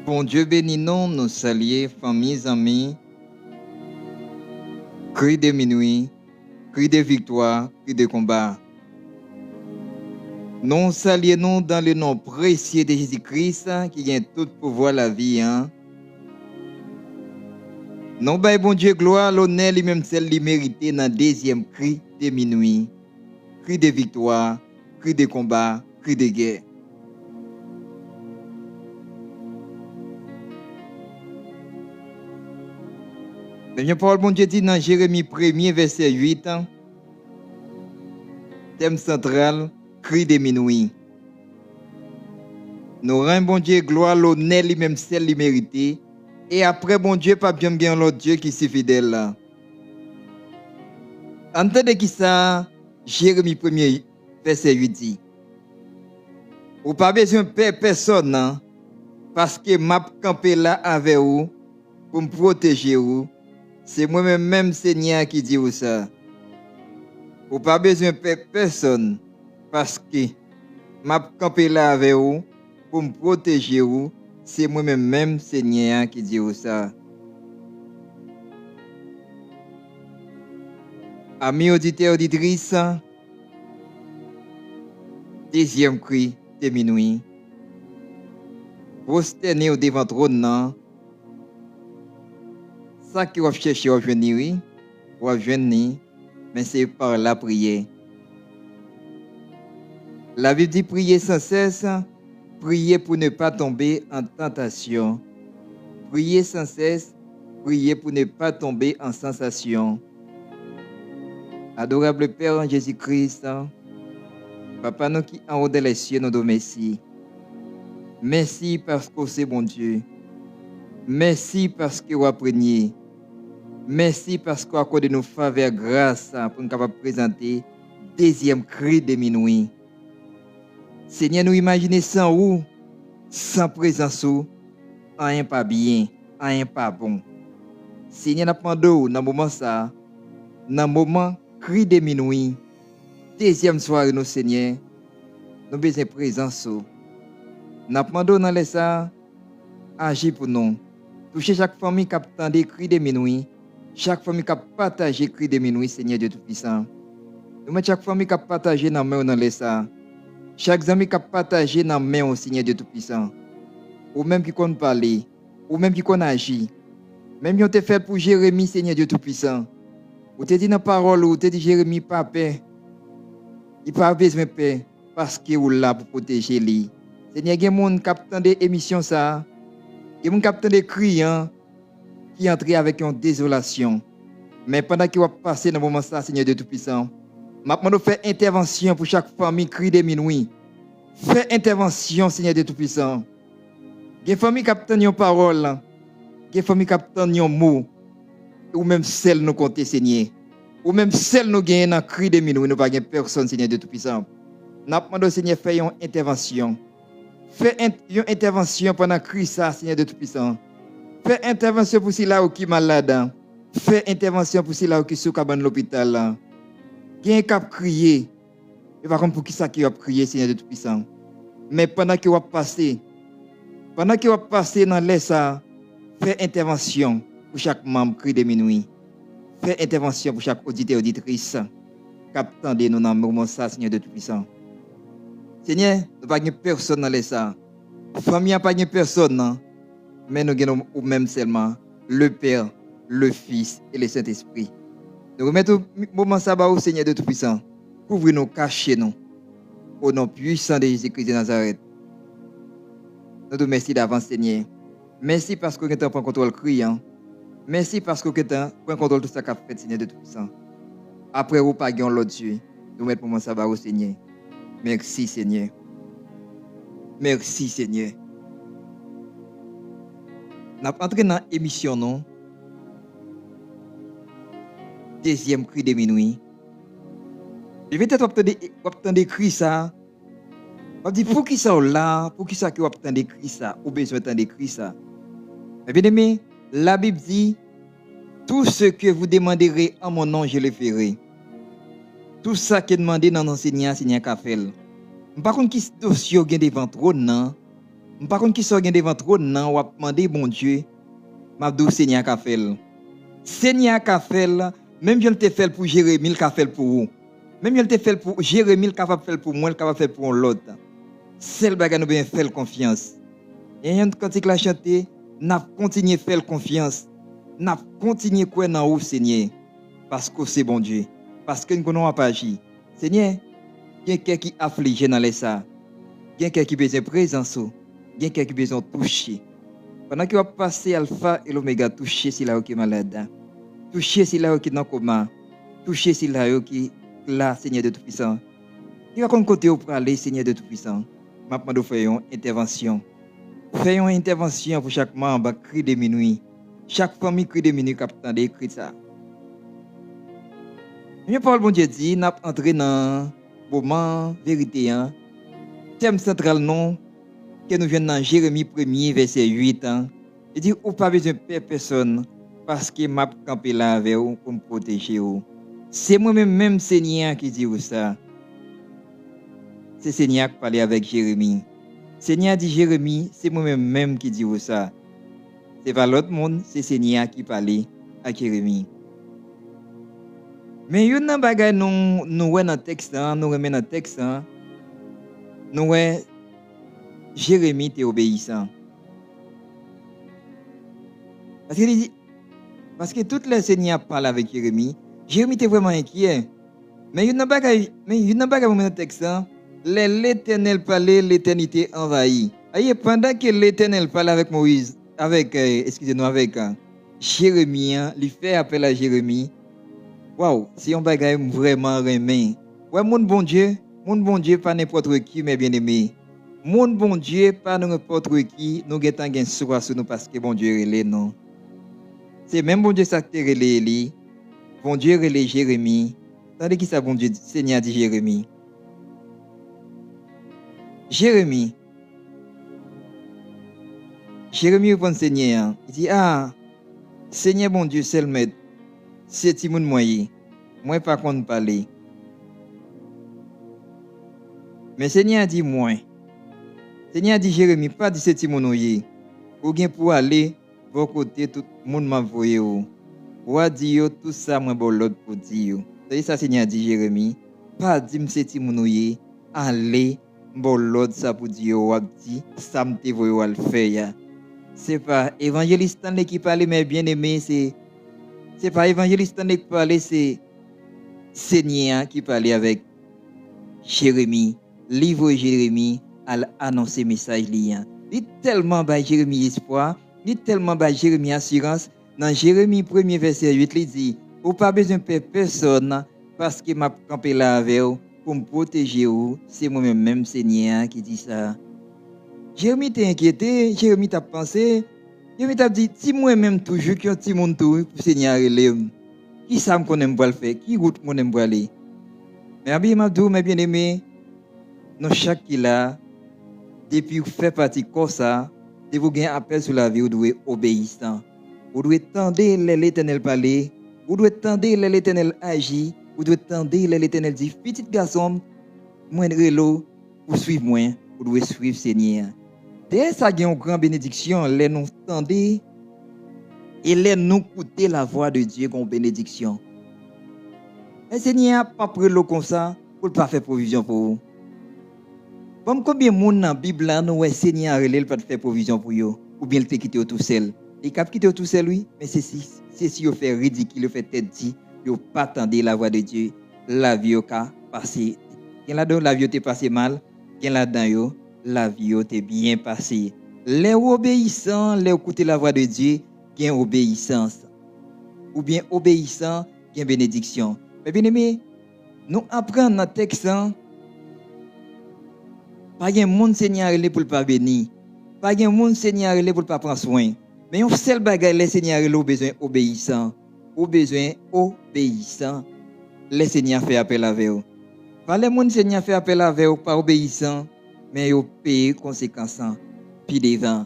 Bon Dieu béni nous, nous saluer, familles, amis, cri de minuit, cri de victoire, cri de combat. Nous saluons nous dans le nom précieux de Jésus-Christ qui a tout pouvoir la vie. Nous baillons bon Dieu gloire, l'honneur lui-même celle qui mérité dans le deuxième cri de minuit, cri de victoire, cri de combat, cri de guerre. La parole bon Dieu dit dans Jérémie 1er verset 8, thème central, cri de minuit. Nous rendons bon Dieu gloire, l'honneur lui-même celle qui mérité. Et après bon Dieu, pas bien bien l'autre Dieu qui est fidèle. Entendez qui ça, Jérémie 1er verset 8 dit. Ou pas besoin de paix personne, parce que m'a campé là avec vous pour me protéger vous. C'est moi-même Seigneur qui dit ça. Ou pas besoin de paix personne, parce que m'a campé là avec vous pour me protéger vous. C'est moi-même Seigneur qui dit ça. Amis auditeurs, auditrices, deuxième cri de minuit. Prosternez au devant trône, ça qui va chercher à venir, mais c'est par la prière. La Bible dit prier sans cesse, prier pour ne pas tomber en tentation. Prier sans cesse, prier pour ne pas tomber en sensation. Adorable Père en Jésus-Christ, Papa nous qui en haut dans les cieux, nous te remercions. Merci parce que c'est bon Dieu. Merci parce que vous apprenez. Merci parce que vous accordez nos faveurs grâce pour nous capables de présenter deuxième cri de minuit. Seigneur, nous imaginons sans vous, sans présence, rien pas bien, rien pas bon. Seigneur, nous demandons dans le moment ça, dans le moment cri de minuit, deuxième soirée, nous Seigneur, nous avons besoin de présence. Nous demandons dans les ça, agir pour nous. Toucher chaque famille qui a des cris de minuit, chaque famille qui a partagé cri de minuit, Seigneur Dieu Tout-Puissant. Nous mettons chaque famille qui a partagé dans la main dans les ça. Chaque ami qui a partagé dans la main au Seigneur Dieu Tout-Puissant. Ou même qui compte parler, ou même qui compte agir. Même qui ont été fait pour Jérémie, Seigneur Dieu Tout-Puissant. Ou te dit dans la parole, ou te dit Jérémie, pas paix. Il n'a pas besoin de paix parce qu'il est là pour protéger lui. Seigneur, il y a des gens qui ont des émissions, ça. Il y a des gens qui ont des cris qui entrent avec une désolation. Mais pendant qu'il va passer dans le moment ça, Seigneur Dieu Tout-Puissant, maintenant, faire intervention pour chaque famille, cri de minuit. Fais intervention, Seigneur Dieu Tout-Puissant. Il y a des familles qui ont une parole, il y a des familles qui ont un mot, ou même celle nous compter, Seigneur. Ou même celle nous gagnent dans cri de minuit, nous n'avons pas personne, Seigneur Dieu Tout-Puissant. Nous demandons, Seigneur, fais une intervention. Fais une intervention pendant le cri, ça, Seigneur Dieu Tout-Puissant. Fais intervention pour ceux là qui sont malades. Fais intervention pour ceux là qui sont dans l'hôpital. Il y a un qui a crié. Et par contre, pour qui ça qui a crié, Seigneur de Tout-Puissant. Mais pendant qu'il va passer dans l'air, fais intervention pour chaque membre cri de minuit. Fais intervention pour chaque auditeur et auditrice. Captez nous dans le moment ça, Seigneur de Tout-Puissant. Seigneur, nous n'avons pas personne dans l'air. La famille n'a pas personne, non? Mais nous avons même seulement le Père, le Fils et le Saint-Esprit. Nous remettons au moment sabbat au Seigneur de Tout-Puissant. Couvrez-nous, cachez-nous. Au nom puissant de Jésus-Christ de Nazareth. Nous te remercions d'avance, Seigneur. Merci parce que tu as pris contrôle criant. Merci parce que tu as pris contrôle de tout ce qu'a fait, Seigneur de Tout-Puissant. Après, vous pas l'autre Dieu. Nous mettons au moment sabbat au Seigneur. Merci, Seigneur. Merci, Seigneur. Nous avons entré dans l'émission, non? Deuxième cri de minuit. Je vais peut-être obtenir des cris ça. On dit pour qui ça là, pour qui ça qui obtenir des cris ça, ou besoin d'entendre des cris ça. Mais bien aimé, la Bible dit tout ce que vous demanderez en mon nom, je le ferai. Tout ça qui est demandé dans l'enseignant, Seigneur qu'a fait. Par contre, qui dossier gagne devant trône, non? Par contre, qui sort devant trop, non, on va demander, bon Dieu, m'a dit, Seigneur, qu'a fait. Seigneur, qu'a fait, même je te fait pour Jérémie, il qu'a fait pour vous. Même je te fait pour Jérémie, il capable faire pour moi, il capable faire pour l'autre. Seul bagage nous bien faire confiance. Et quand il a chanté, n'a continué faire confiance. N'a continué quoi dans vous, Seigneur, parce que c'est bon Dieu, parce que nous n'avons pas agi. Seigneur, il y a quelqu'un qui afflige dans les ça. Il y a quelqu'un qui besoin de présence. Il y a quelqu'un qui besoin de toucher. Pendant qu'il va passer alpha et l'oméga, toucher si là qui est malade. Toucher si là qui est dans le coma. Toucher si là qui est là, Seigneur de Tout-Puissant. Il va qu'on côté pour aller, Seigneur de Tout-Puissant. Maintenant, nous faisons une intervention. Faisons une intervention pour chaque membre, cri de minuit. Chaque famille cri de minuit, capitaine d'écrit ça. Mais Paul, bon Dieu dit, nous entré dans le moment vérité. Thème central, non, que nous venons dans Jérémie 1er, verset 8. Il dit, ou pas besoin de peur personne, parce que m'a campé là avec vous pour me protéger. C'est moi-même, Seigneur, qui dit ça. C'est Seigneur qui parlait avec Jérémie. Seigneur dit Jérémie, c'est moi-même qui dit ça. C'est pas l'autre monde, c'est Seigneur qui parlait à Jérémie. Mais il y a un bagage nous dans le texte, nous remet dans le texte, nous Jérémie était obéissant. Parce que tout le Seigneur parle avec Jérémie, Jérémie était vraiment inquiet. Mais il y a un bagage dans le texte, l'Éternel parlait, l'éternité envahit. Pendant que l'Éternel parlait avec Moïse, avec Jérémie, il fait appel à Jérémie. Waouh, c'est un bagage vraiment remet. Ouais, mon bon Dieu, pas n'importe qui, mais bien aimé. Mon bon Dieu, pas n'importe qui, nous avons un soin sur nous parce que bon Dieu est non. C'est même bon Dieu ça qui est relé. Bon Dieu relé Jérémie. Tandis qui ça, bon Dieu, Seigneur dit Jérémie. Jérémie répond Seigneur. Il dit, Seigneur bon Dieu, seul maître. C'est Timoun moyen. Moi, pas contre parler. Mais Seigneur dit moi. Seigneur dit Jérémie, pas dit c'est Timoun moyen. Ou bien pour aller, vos côtés, tout le monde m'a envoyé. Ou a dit tout ça, moi, bon l'autre pour dire. C'est ça, Seigneur dit Jérémie. Pas dit c'est Timoun moyen. Allez, bon l'autre ça pour dire, ou a dit, ça me te voyez le faire. C'est pas évangéliste qui parle, mais bien aimé, c'est pas évangéliste qui parle, c'est Seigneur qui parle avec Jérémie. Livre Jérémie à annoncer message liant. Il tellement bas Jérémie espoir, il tellement bas Jérémie assurance. Dans Jérémie 1er verset 8, il dit, ou pas besoin de personne parce que m'a campé là avec vous pour me protéger. C'est moi-même Seigneur qui dit ça. Jérémie t'a inquiété, Jérémie t'a pensé, Jérémie t'a dit, si moi-même toujours qui un petit monde tout pour Seigneur relève, qui ça me connaît pas le faire, qui route mon aime aller. Mais bien m'abdou, mais bien aimé, nous chaque qui là, depuis vous fait partie comme ça, de vous gagner appel sur la vie, vous devez obéissant. Vous devez tendre l'Éternel parler, vous devez tendre l'Éternel agir, vous devez tendre l'Éternel dire, petit garçon, moi relo, pour suivre moi, vous devez suivre Seigneur. Dès ça, il y a une grande bénédiction, les nous tendez et les nous écouter la voix de Dieu comme bénédiction. Le Seigneur n'a pas pris l'eau comme ça pour ne pas faire provision pour vous. Comme combien de monde dans la Bible, nous, le Seigneur ne pas faire provision pour vous, ou bien il te quitte tout seul. Il cap quitter tout seul, oui, mais c'est si il fait ridicule, il fait tête dit, il n'a pas attendu la voix de Dieu, la vie a passé. Il là-dedans, la vie a passé mal, il là-dedans, la vie a bien passée. Les obéissants, les écouter la voix de Dieu, il y a obéissance. Ou bien obéissant, il y a bénédiction. Mais bien aimé, nous apprenons dans le texte, pas de monde Seigneur pour ne pas bénir. Pas de monde Seigneur pour ne pas prendre soin. Mais un seul bagage, les Seigneur ont besoin obéissant. Ou besoin obéissant. Les Seigneur fait appel à vous. Pas les monde Seigneur fait appel à vous, pas obéissant, mais ils payent conséquences. Puis devant.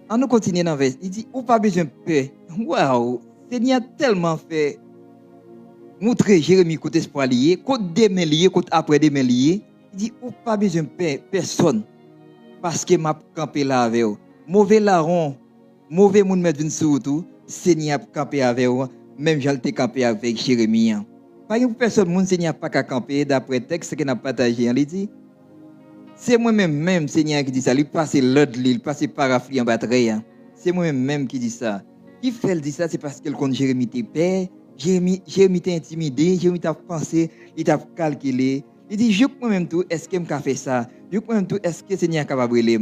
On nous continue dans le verset. Il dit, ou pas besoin de paix. Waouh! Seigneur tellement fait. Montrer Jérémie côté espoir lié, côté demain lié, côté après demain lié. Il dit, ou pas besoin de paix, personne. parce que m'a campé là avec vous. Mauvais larron, mauvais monde mettre sur tout, Seigneur a campé avec vous, même j'allais camper avec Jérémie. Par exemple, personne monde Seigneur pas qu'à camper d'après le texte que n'a partagé, il dit c'est moi-même Seigneur qui dit ça, il passe l'autre il passe parafluie en batterie. C'est moi-même qui dit ça. Qui fait dit ça, c'est parce que quand Jérémie était père, Jérémie t'a intimidé, Jérémie t'a pensé, il t'a calculé. Il dit, je moi-même tout, est-ce qu'il m'a fait ça? Je moi-même tout, est-ce que Seigneur est capable de brûler?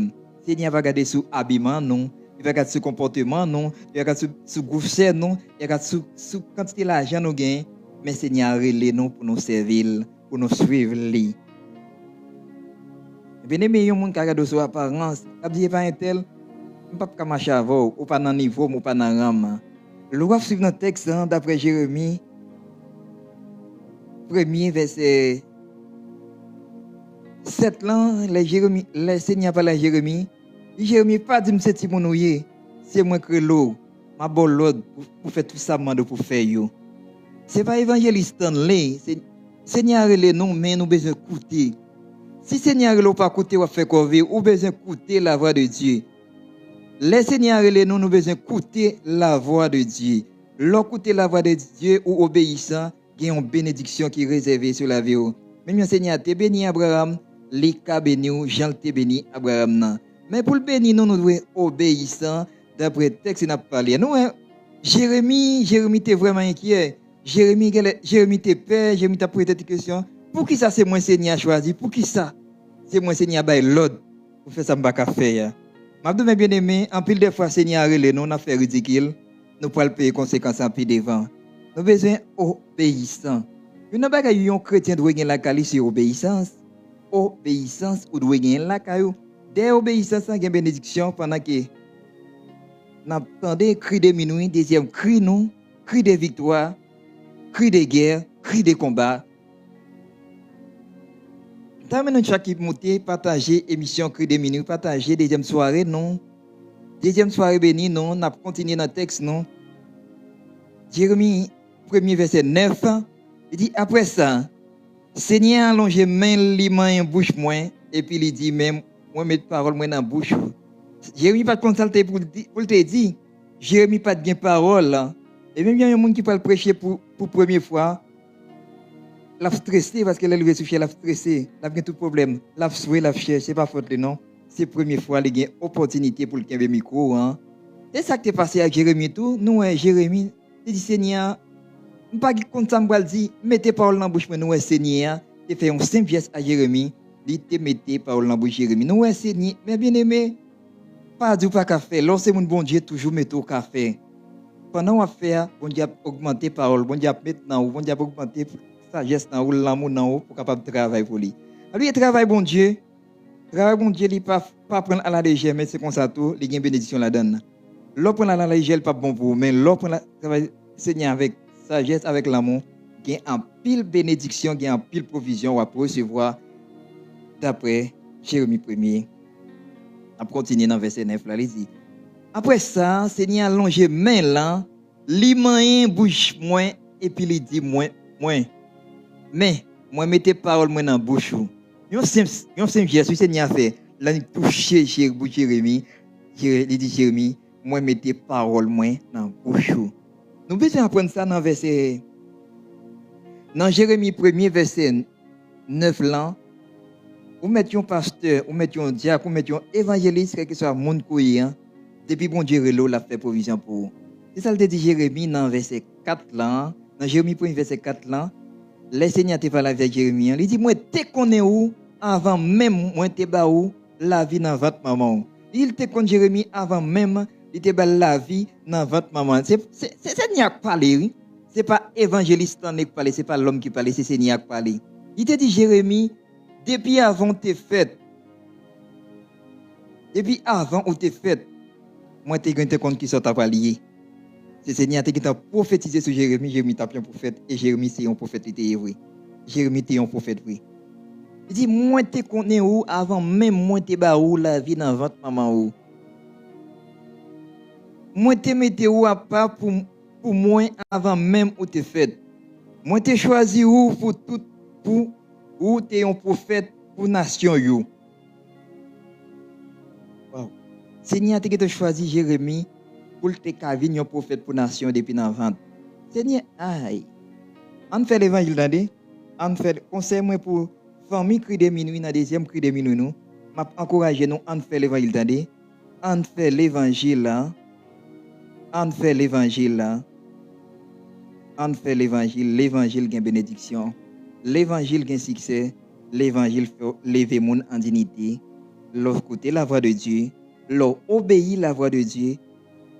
Seigneur va regarder sur habillement, non. Il va regarder sur comportement, non. Il va regarder sur gouffre, non. Il va regarder sur quantité d'argent nous gagnons. Mais Seigneur a relé nous pour nous servir, pour nous suivre. Bien aimé, il y a des gens qui regardent sur apparence. Il dit, pas un tel. Je ne peux pas marcher avec vous, ou pas dans le niveau, ou pas dans le rang. Le roi suit dans le texte, d'après Jérémie, premier verset 7 là, le Seigneur parle à Jérémie. Jérémie, pas dit, c'est mon ouïe, c'est moi qui l'eau, ma bonne l'autre pour faire tout ça, pour faire. Ce n'est pas évangéliste Stanley, Seigneur, non, mais nous besoin d'écouter. Si Seigneur ne pas écouter, on va faire quoi, ou besoin d'écouter la voix de Dieu. Les seigneurs et nous besoin d'écouter la voix de Dieu. L'écouter la voix de Dieu ou obéissant, il y a une bénédiction qui est réservée sur la vie. Même le Seigneur te béni Abraham, les cas béni, Jean te béni Abraham. Mais pour le bénir, nous devons obéissant d'après le texte qu'on a parlé. Nous, Jérémie était vraiment inquiet. Jérémie était père, Jérémie t'a posé cette question. Pour qui ça c'est moi Seigneur choisi? Pour qui ça? C'est moi Seigneur by l'ordre pour faire ça m'ba ka faire. M'abdou bien aimé, en pile de fois Seigneur relé nous on a fait ridicule, nous pour le payer conséquences en pile devant. Nous besoin obéissant. Une bagaille un chrétien doit gagner la qualité sur obéissance. Obéissance ou doit gagner la caillou. Des obéissances gagne bénédiction pendant que n'attendez cri de minuit, deuxième cri nous, cri de victoire, cri de guerre, cri de combat. Terminons chaque équipe partager émission cri de minuit, partager deuxième soirée non. Deuxième soirée bénie non, on a continué dans le texte non. Jérémie 1er verset 9, il dit après ça, Seigneur allongé main limain en bouche moins et puis il dit même moi mettre parole moi dans bouche. Jérémie pas consulter pour te dire, Jérémie pas de parole là. Et même il y a un monde qui parle prêcher pour première fois. La stressé parce qu'elle est levée sur la stressé, la bien tout problème, la souhait, la cherche, c'est pas faute non. C'est la première fois qu'il y a une opportunité pour le micro hein. C'est ça qui est passé avec Jérémie tout. Nous Jérémie, il dit Seigneur, pas comme ça me dit, mettez parole dans la bouche nous Seigneur, il fait un simple geste à Jérémie, il te mettez parole dans la bouche Jérémie. Nous Seigneur, mais bien aimé, pas du pas café, lorsque mon bon Dieu toujours mettre au café. Pendant on fait, bon Dieu augmenter parole, bon Dieu maintenant, bon Dieu augmenter sagesse dans ou l'amour dans pour capable travailler pour lui. Lui il travaille bon Dieu. Travail bon Dieu il pas prendre à la légère mais c'est comme ça tout, il y a une bénédiction là-dedans. L'autre prendre à la légère pas bon pour mais l'autre prendre travail Seigneur avec sagesse avec l'amour, il y a un pile bénédiction, il y a un pile provision on va recevoir d'après Jérémie 1er. On continue dans verset 9 là, il dit après ça, Seigneur allongé main là, li main bouche moins et puis il dit moins. Mais, moi, mettez parole moi dans la bouche. Yon simple geste, Seigneur fait. Là, il touche Jérémie. Il dit Jérémie, moi, mettez parole moi dans la bouche. Nous devons apprendre ça dans verset. Dans Jérémie 1er, verset 9 là. Ou mettions pasteur, ou mettions diacre, ou mettions évangéliste, quel que soit le monde couillant. Depuis bon Dieu, l'a fait provision pour vous. C'est ça le dit Jérémie dans verset 4 là. Dans Jérémie 1er, verset 4 là. Le Seigneur te parle avec Jérémie. Il dit, moi, te connais où avant même moi te ba où la vie dans votre maman. Il te connaît Jérémie avant même il te ba la vie dans votre maman. C'est Seigneur qui parle. Oui? C'est pas évangéliste qui parle, c'est pas l'homme qui parle, c'est Seigneur qui parle. Il te dit Jérémie, depuis avant tes fêtes. Depuis avant ou tes fêtes, moi te compte qui sont à lié. C'est Seigneur qui t'a prophétisé sur Jérémie, Jérémie t'a un prophète, et Jérémie c'est un prophète, il était vrai. Jérémie était un prophète, oui. Il dit, moi te connais où avant même moi te ba où la vie dans votre maman où. Moi te mette où à part pour moi avant même où te fait. Moi te choisi où pour tout, pour où te un prophète pour nation you. Seigneur a choisi Jérémie pour te devenir un prophète pour la nation depuis avant. Seigneur, aïe. On fait l'évangile d'année. On fait conseil moi pour famille cri de minuit dans deuxième cri de minuit nous. M'a encourager nous on fait l'évangile d'année. On fait l'évangile là. On fait l'évangile là. On fait l'évangile, l'évangile gagne bénédiction. L'évangile gagne succès. L'évangile fait lever monde en dignité. L'offre écouter la voix de Dieu, l'offre obéir la voix de Dieu.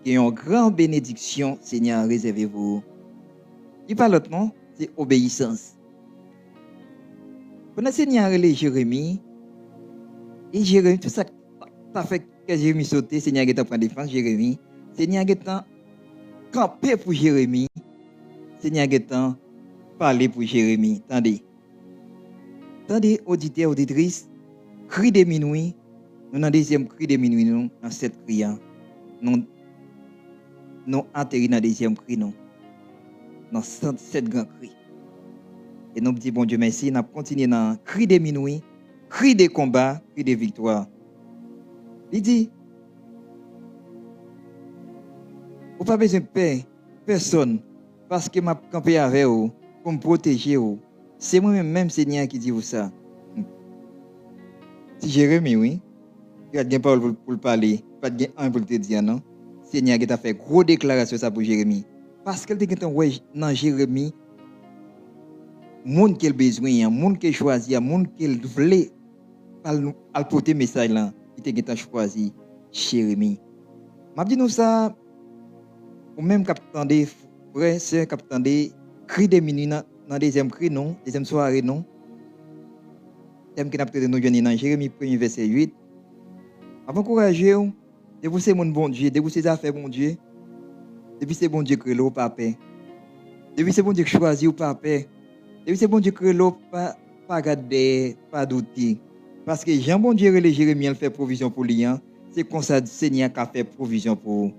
Et une grande bénédiction, Seigneur, réservez-vous. Il parle l'autre nom, c'est obéissance. Pendant Seigneur relé Jérémie, et Jérémie, tout ça, ça fait que Jérémie sauté, Seigneur est en train de défendre Jérémie. Seigneur est en camper pour Jérémie. Seigneur est en parler pour Jérémie. Attendez, auditeurs, auditrices, cri de minuit, nous dans le deuxième cri de minuit, nous, dans cette prière. Nous atterri dans le deuxième cri, nous. Dans sept grands cris. Et nous disons, bon Dieu, merci. Nous continuons dans le cri de minuit, cri de combat, cri de victoire. Il dit, vous n'avez pas besoin de paix, personne, parce que je suis campé avec vous, pour me protéger. C'est moi-même, Seigneur, qui dit vous ça. Si Jérémie, oui, il y a des paroles pour le parler, pas de un pour te dire, non? Seigneur qui a fait gros déclaration ça pour Jérémie. Parce qu'elle était dans Jérémie, monde qui a besoin, monde qui a choisi, monde qui voulait porter message là, il était choisi Jérémie. M'a dit nous ça, ou même capitaine des frères, sœurs, capitaine des cris des minutes dans deuxième cri non, deuxième soirée non. Thème qui a peut-être nous dans Jérémie 1 verset 8. Avant courageux, de vous c'est mon bon Dieu, de vous ces affaires bon Dieu. Depuis c'est bon Dieu que l'eau pas paix. Depuis c'est bon Dieu que choisit ou pas paix. Depuis c'est bon Dieu que l'eau pas garder, pas douter. Parce que Jean bon Dieu et Jérémie il fait provision pour lui. C'est comme ça Seigneur qui a fait provision pour vous.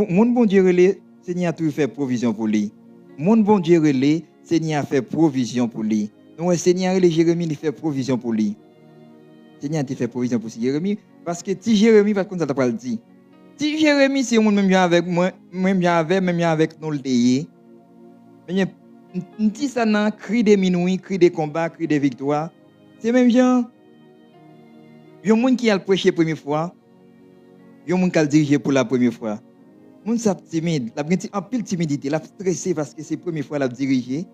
Mon bon Dieu le Seigneur a tout fait provision pour lui. Mon bon Dieu le Seigneur a fait provision pour lui. Donc Seigneur et Jérémie il fait provision pour lui. Seigneur a fait provision pour Jérémie parce que si Jérémie parce qu'on ça pas le dit. Si Jérémie c'est monde même bien avec moi, même bien avec nous le déyé. Mais on dit ça dans cri de minuit, cri de combat, cri de victoire. C'est même bien un monde qui a prêché première fois, un monde qui a dirigé pour la première fois. Moun sa timide, la en pile timidité, la stressé parce que c'est la première fois la diriger.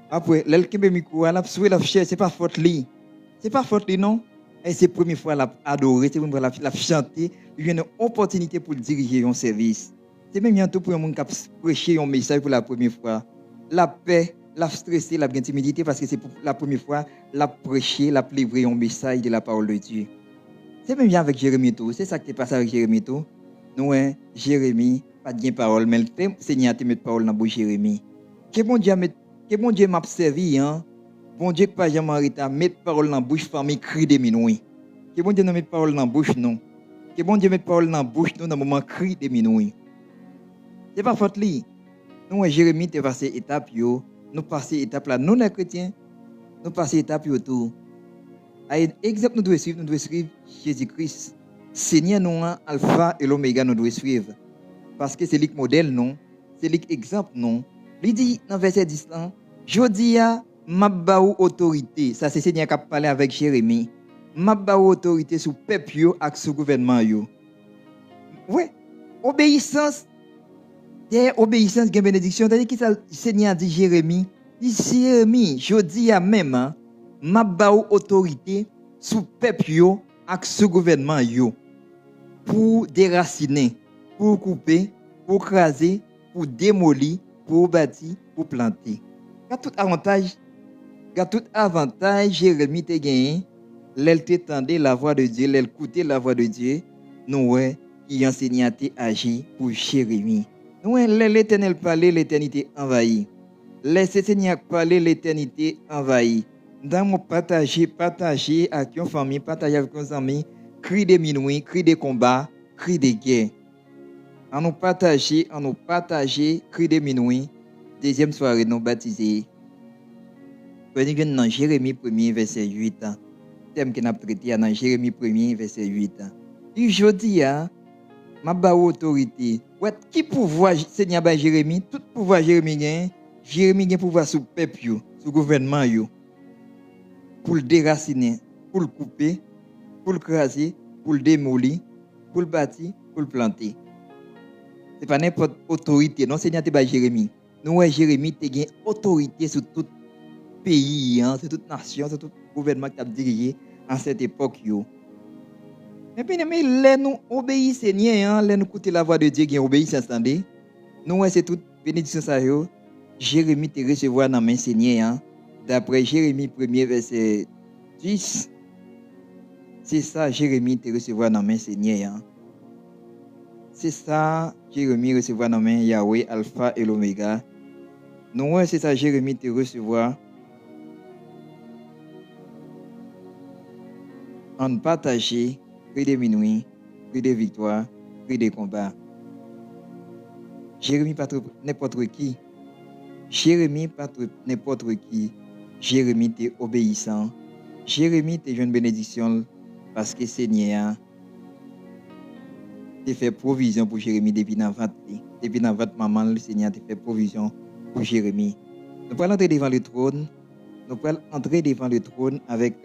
Après, l'elkebe micro, la souhait la chercher, c'est pas faute li. C'est pas faute li non. Et c'est la première fois la adorer, c'est la première fois la chanter, il y a une opportunité pour diriger un service. C'est même bientôt pour un monde qui a prêché un message pour la première fois. La paix, la stressé, la timidité parce que c'est pour la première fois la prêcher, la livrer un message de la parole de Dieu. C'est même bien avec Jérémie tout, c'est ça qui est passé avec Jérémie tout. Nous, Jérémie, pas de parole, mais le Seigneur te met parole dans la bouche Jérémie. Que bon Dieu m'a servi, hein? Bon Dieu, que pas jamais arrêté à mettre parole dans la bouche, famille, cri de minuit. Que bon Dieu ne mette parole dans la bouche, non. Que bon Dieu mette parole dans la bouche, nous, dans le moment cri de minuit. C'est pas faute li. Nous, Jérémie, te passé étape, yo. Nous passé étape là, nous, les chrétiens, nous passé étape, yo, tout. Exemple, nous devons suivre Jésus-Christ. Seigneur, nous, Alpha et l'Oméga, nous devons suivre. Parce que c'est lui modèle, non. C'est lui exemple, non. Il dit dans verset 10, je dis à ma autorité. Ça, c'est Seigneur qui a parlé avec Jérémie. Ma autorité sur le peuple et sur le gouvernement. Oui, obéissance. Obéissance, une bénédiction. C'est-à-dire que le Seigneur dit Jérémie. Il dit Jérémie, je dis à même, ma autorité sur le peuple et sur le gouvernement. Pour déraciner, pour couper, pour craser, pour démolir, pour bâtir, pour planter. Il y a tout avantage, Jérémie te gagné, l'elle t'entendait la voix de Dieu, l'elle écoutait la voix de Dieu, nous, qui enseignait à agir pour Jérémie. Nous, l'Éternel parlait, l'éternité envahie. Laissez Seigneur parler, l'éternité envahie. Dans mon partager avec une famille, partager avec nos amis, cri de minuit, cri de combat, cri de guerre. En nous partager, cri de minuit, deuxième soirée, nous baptisés. Nous venons dans Jérémie 1, verset 8. Thème que nous avons traité dans Jérémie 1, verset 8. Et je dis, ma ba autorité. Ouais, qui pouvoir Seigneur ba Jérémie, tout pouvoir Jérémie gagne. Jérémie gagne pouvoir sur peuple yo, sur gouvernement yo, pour le déraciner, pour le couper, pour le craser, pour le démolir, pour le bâtir, pour le planter. C'est pas n'importe autorité, non Seigneur te ba Jérémie. Nous ouais Jérémie te gagne autorité sur tout pays, sur toute nation, sur tout gouvernement qui a dirigé à cette époque yo. Mais bien aimé, les nous obéissons Seigneur, les nous écouter la voix de Dieu qui obéissent, attendez. Nous c'est toute bénédiction ça yo. Jérémie te recevoir dans main Seigneur, d'après Jérémie 1er verset 10. C'est ça Jérémie te recevoir dans main Seigneur. C'est ça Jérémie recevoir dans main Yahweh Alpha et l'Oméga. Nous c'est ça Jérémie te recevoir en partager cri de minuit, cri de victoire, cri de combat. Jérémie pas n'importe qui. Jérémie pas n'importe qui. Jérémie t'es obéissant. Jérémie t'es une bénédiction parce que Seigneur t'a fait provision pour Jérémie depuis dans votre maman, le Seigneur t'a fait provision pour Jérémie. Nous allons entrer devant le trône. Nous allons entrer devant le trône avec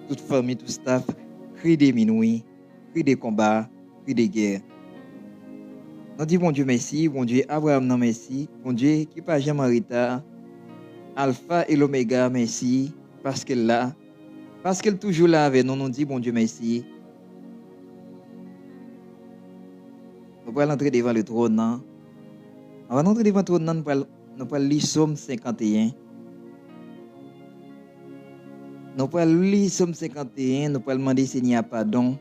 toute famille, tout staff, cri de minuit, cri de combat, cri de guerre. Nous disons bon Dieu merci, bon Dieu Abraham non merci, bon Dieu qui pas jamais en retard, Alpha et l'Oméga merci, parce qu'elle là, parce qu'elle est toujours là avec nous, nous disons bon Dieu merci. Nous allons entrer devant le trône. Avant d'entrer devant le trône, nous allons lire Somme 51. Nous allons lire Somme 51, nous allons demander Seigneur pardon.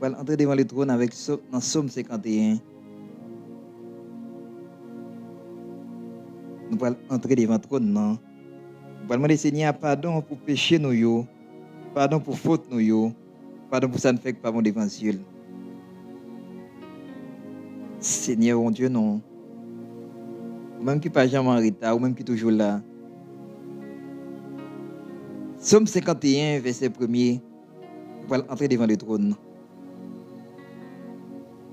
Nous allons entrer devant le trône avec dans Somme 51. Nous allons entrer devant le trône. Nous allons demander Seigneur pardon pour péché nous, pardon pour faute nous, pardon pour ça ne fait que pas mon devant Dieu. Seigneur mon Dieu non. Même qui pas jamais en retard, ou même qui toujours là. Somme 51, verset 1er. Nous allons entrer devant le trône.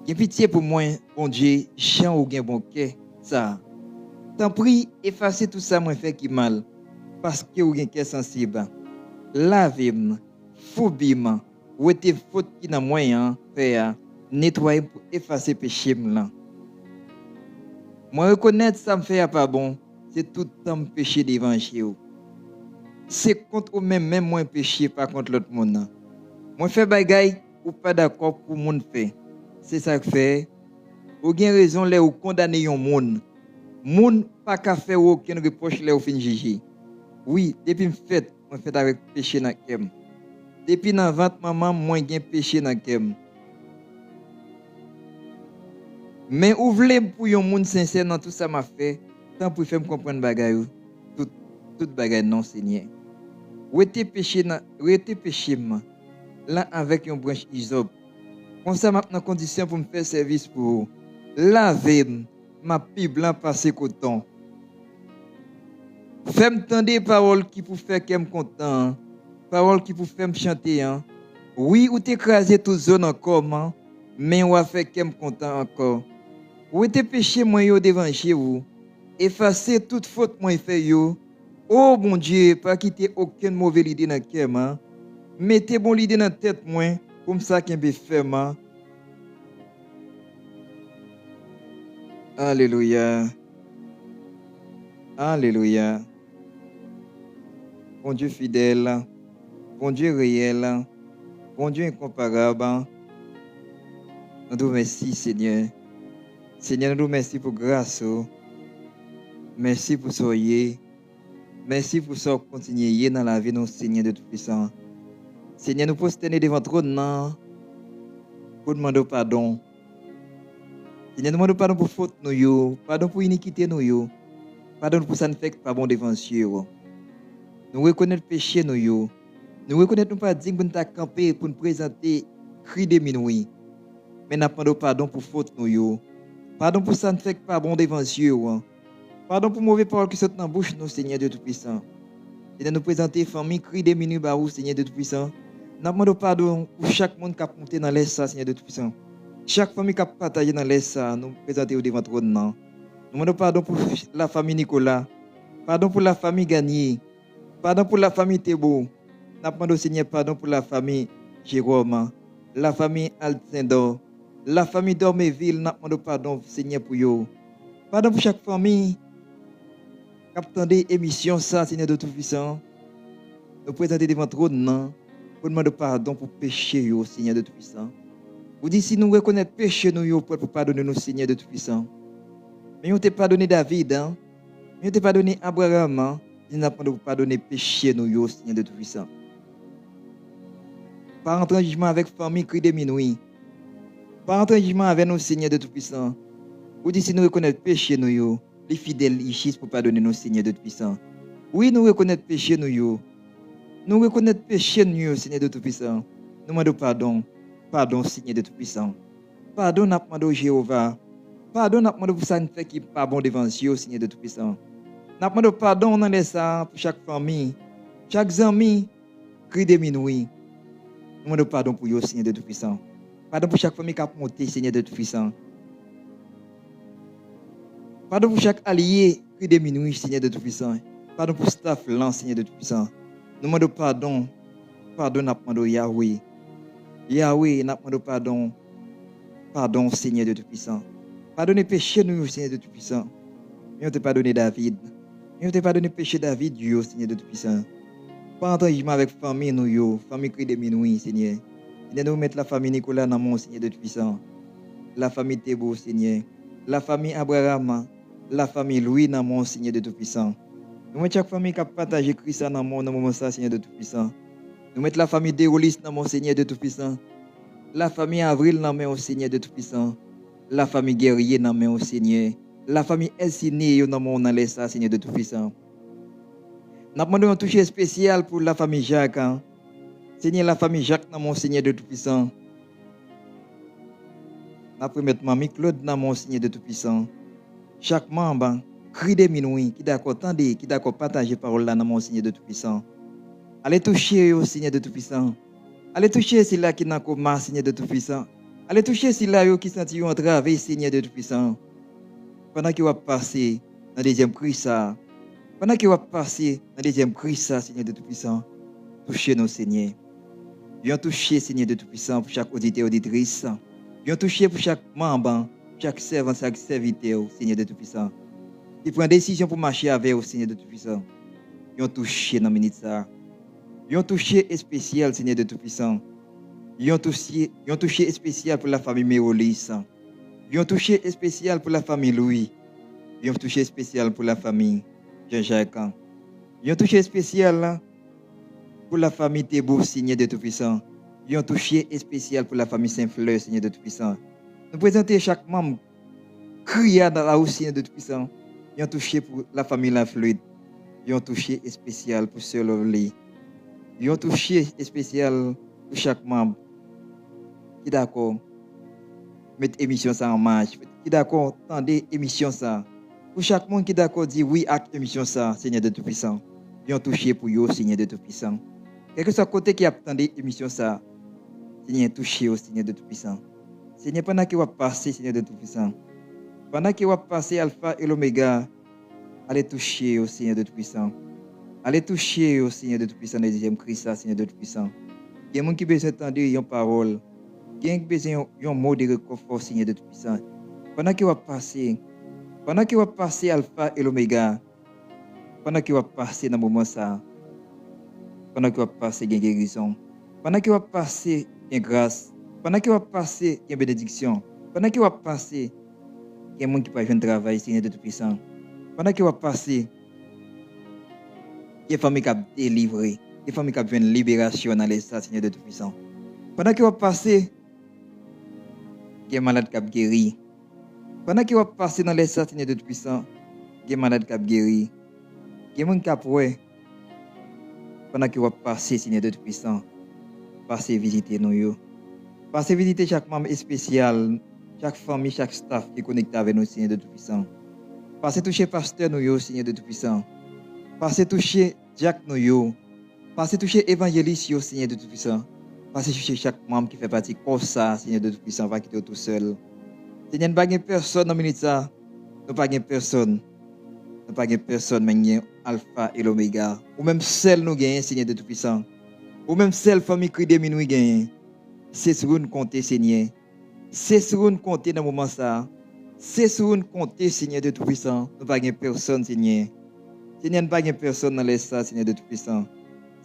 J'ai pitié pour moi, bon Dieu, chant ou bien bon cœur, ça. T'en prie, effacez tout ça, moi fait qui mal, parce que ou bien cœur sensible. Lavez-moi, foubez-moi, ou êtes faute qui n'a moyen, faire, nettoyer pour effacer péché là. Moi reconnaître ça me fait pas bon, c'est tout le temps péché devant chez vous. C'est contre même moi péché, pas contre l'autre monde. Moi fait bagaille ou pas d'accord pour monde fait. C'est ça que fait. Ou bien raison là ou condamner un monde. Monde pas qu'à faire aucun reproche là ou fin juger. Oui, depuis fait, moi fait avec péché dans kem. Depuis dans ventre maman, moi gain péché dans kem. Mais ou vle pour un monde sincère dans tout ça m'a fait, tant pour faire me comprendre bagaille tout bagaille non Seigneur. Ou était péché là avec une branche hysope. Comme ça, maintenant, condition pour me faire service pour vous. Laver ma pipe blanc passé coton. Fais-moi entendre des paroles qui pour faire qu'elle me content. Paroles qui pour faire me chanter. Oui, ou t'écraser toute zone encore, mais on va faire qu'elle me content encore. Ou était péché moi yo devant chez vous. Effacer toute faute moi fait yo. Oh bon Dieu, pas quitter aucune mauvaise idée dans le cœur. Mettez bon idée dans la tête moi. Comme ça qu'il peut faire. Alléluia. Alléluia. Bon Dieu fidèle. Bon Dieu réel. Bon Dieu incomparable. Nous te remercions, Seigneur. Seigneur, nous te remercions pour grâce. Merci pour soyez. Merci pour ça continuer dans la vie de nos Seigneur de Tout-Puissant. Seigneur, nous prosternons devant ton nom pour demander pardon. Seigneur, nous demandons pardon pour faute nous, pardon pour iniquité nous, pardon pour ça ne fait pas bon devant Dieu. Nous reconnaissons le péché nous, nous reconnaissons pas dignes pour nous camper pour nous présenter cri de minuit. Mais nous demandons pardon pour faute nous, pardon pour ça ne fait pas bon devant Dieu. Pardon pour mauvaises paroles qui sont dans la bouche nous, Seigneur de Tout-Puissant. Seigneur, nous présenter famille cri de minuit Seigneur de Tout-Puissant. Nous demandons pardon pour chaque monde qui a monté dans l'air, Seigneur de Tout-Puissant. Chaque famille qui a partagé dans l'air, nous présentons devant votre nom. Nous demandons pardon pour la famille Nicolas. Pardon pour la famille Gagné. Pardon pour la famille Thébo. Nous demandons, Seigneur, pardon pour la famille Jérôme. La famille Altindo. La famille Dorméville. Nous demandons pardon, Seigneur, pour eux. Pardon pour chaque famille qui a attendu l'émission, Seigneur de Tout-Puissant. Nous présentons devant votre nom. Pour demander pardon pour péché, Seigneur de Tout-Puissant. Vous dites, si nous reconnaissons péché, nous pour pardonner nos Seigneur de Tout-Puissant. Mais nous t'ai pardonné David, hein? Nous t'ai pardonné Abraham, hein? Nous n'avons pas pardonné péché, nous, Seigneur de Tout-Puissant. Par entrer en jugement avec famille, cri de minuit. Par entrer en jugement avec nos Seigneur de Tout-Puissant. Vous dites, si nous reconnaissons péché, nous, les fidèles, ils chissent pour pardonner nos Seigneur de Tout-Puissant. Oui, nous reconnaissons péché, nous. Nous reconnaissons péché, nous, Seigneur de Tout-Puissant. Nous demandons pardon. Pardon, Seigneur de Tout-Puissant. Pardon, nous demandons Jéhovah. Pardon, nous demandons pour ça qui n'est pas bon devant Dieu, Seigneur de Tout-Puissant. Nous demandons pardon dans les sangs pour chaque famille, chaque ami, cri de minuit. Nous demandons pardon pour vous, Seigneur de Tout-Puissant. Pardon pour chaque famille qui a monté, Seigneur de Tout-Puissant. Pardon pour chaque allié, cri de minuit, Seigneur de Tout-Puissant. Pardon pour staff, Seigneur de Tout-Puissant. Nous demandons pardon. Pardon, nous demandons Yahweh. Yahweh, nous demandons pardon. Pardon, Seigneur de Tout-Puissant. Pardonnez péché, nous, Seigneur de Tout-Puissant. Nous t'ai pardonné David. Nous t'ai pardonné péché David, Dieu, Seigneur de Tout-Puissant. Pas en jugement avec famille, nous, famille cri de minuit, Seigneur. Seigneur, nous mettre la famille Nicolas dans mon Seigneur de Tout-Puissant. La famille Thébo, Seigneur. La famille Abraham. La famille Louis dans mon Seigneur de Tout-Puissant. Nous mettons chaque famille qui a partagé Christ dans mon moment, Seigneur de Tout-Puissant. Nous mettons la famille Dérolis dans mon Seigneur de Tout-Puissant. La famille Avril dans mon Seigneur de Tout-Puissant. La famille Guerrier dans mon Seigneur. La famille Elsiné dans mon Alessa, Seigneur de Tout-Puissant. Nous demandons un toucher spécial pour la famille Jacques. Hein? Seigneur, la famille Jacques dans mon Seigneur de Tout-Puissant. Nous pouvons mettre Mamie Claude dans mon Seigneur de Tout-Puissant. Chaque membre, cri de minuit, qui d'accord entendre, qui d'accord partager parole là dans mon Seigneur de Tout-Puissant. Allez toucher au Seigneur de Tout-Puissant. Allez toucher celui-là qui n'a qu'au Seigneur de Tout-Puissant. Allez toucher celui-là qui sentit un travail, Seigneur de Tout-Puissant. Pendant qu'il va passer dans le deuxième cri, ça. Pendant qu'il va passer dans le deuxième cri, ça, Seigneur de Tout-Puissant. Touchez nos Seigneurs. Viens toucher, Seigneur de Tout-Puissant, pour chaque auditeur et auditrice. Viens toucher pour chaque membre, chaque servant, chaque serviteur, Seigneur de Tout-Puissant. Qui prend décision pour marcher avec vous, Seigneur de Tout-Puissant. Viens toucher dans la minute ça. Viens toucher spécial, Seigneur de Tout-Puissant. Viens toucher spécial pour la famille Méolis. Viens toucher spécial pour la famille Louis. Viens toucher spécial pour la famille Jean-Jacques. Viens toucher spécial pour la famille Thébo, Seigneur de Tout-Puissant. Viens toucher spécial pour la famille Saint-Fleur, Seigneur de Tout-Puissant. Nous présentons chaque membre criant dans la hausse, Seigneur de Tout-Puissant. Viens toucher pour la famille La Fluide. Viens toucher spécial pour Sœur Lovely. Viens toucher spécial pour chaque membre qui est d'accord. Mettre émission ça en marche, qui d'accord, tendez émission ça. Pour chaque monde qui d'accord dit oui à émission ça, Seigneur de Tout-Puissant. Viens toucher pour vous, Seigneur de Tout-Puissant. Quel que soit le côté qui a attendu émission ça, Seigneur, touchez au Seigneur de Tout-Puissant. Seigneur, pendant qu'il va passer, Seigneur de Tout-Puissant. Pendant qu'il va passer Alpha et l'Oméga, allez toucher au Seigneur de Tout-Puissant. Allez toucher au Seigneur de Tout-Puissant, le deuxième Christ, Seigneur de Tout-Puissant. Il y a des gens qui ont besoin d'entendre une parole. Il y a besoin d'un mot de réconfort, Seigneur de Tout-Puissant. Pendant qu'il va passer Alpha et l'Oméga, pendant qu'il va passer dans le moment ça, pendant qu'il va passer une guérison, pendant qu'il va passer une grâce, pendant qu'il va passer une bénédiction, pendant qu'il va passer, il y a des gens qui peuvent faire un travail, Seigneur de Tout-Puissant. Pendant qu'il va passer, il y a des familles qui ont délivré, des familles qui ont fait une libération dans l'État, Seigneur de Tout-Puissant. Pendant qu'il va passer, il y a des malades qui ont guéri. Pendant qu'il va passer dans l'État, Seigneur de Tout-Puissant, il y a des malades qui ont guéri. Il y a des gens qui ont prouvé. Pendant qu'il va passer, Seigneur de Tout-Puissant, passer visiter nous. Passer visiter chaque membre spécial, chaque famille, chaque staff qui est connecté avec nous, Seigneur de Tout-Puissant. Passer toucher pasteur nous, Seigneur de Tout-Puissant. Passer toucher Jacques nous. Passer toucher évangéliste, Seigneur de Tout-Puissant. Passez chercher chaque membre qui fait partie de ça, Seigneur de Tout-Puissant, va quitter tout seul. Seigneur, nous pas personne dans minute ça. Nous pas personne. Nous pas personne, mais nous Alpha et l'Oméga. Ou même celle nous gagnons, Seigneur de Tout-Puissant. Ou même celle famille qui de minuit gagne. C'est sur nous compter, Seigneur. C'est sur nous compter dans le moment ça. C'est sur nous compter, Seigneur de Tout-Puissant. Nous pas personne, Seigneur. Seigneur, nous pas personne dans les ça, Seigneur de Tout-Puissant.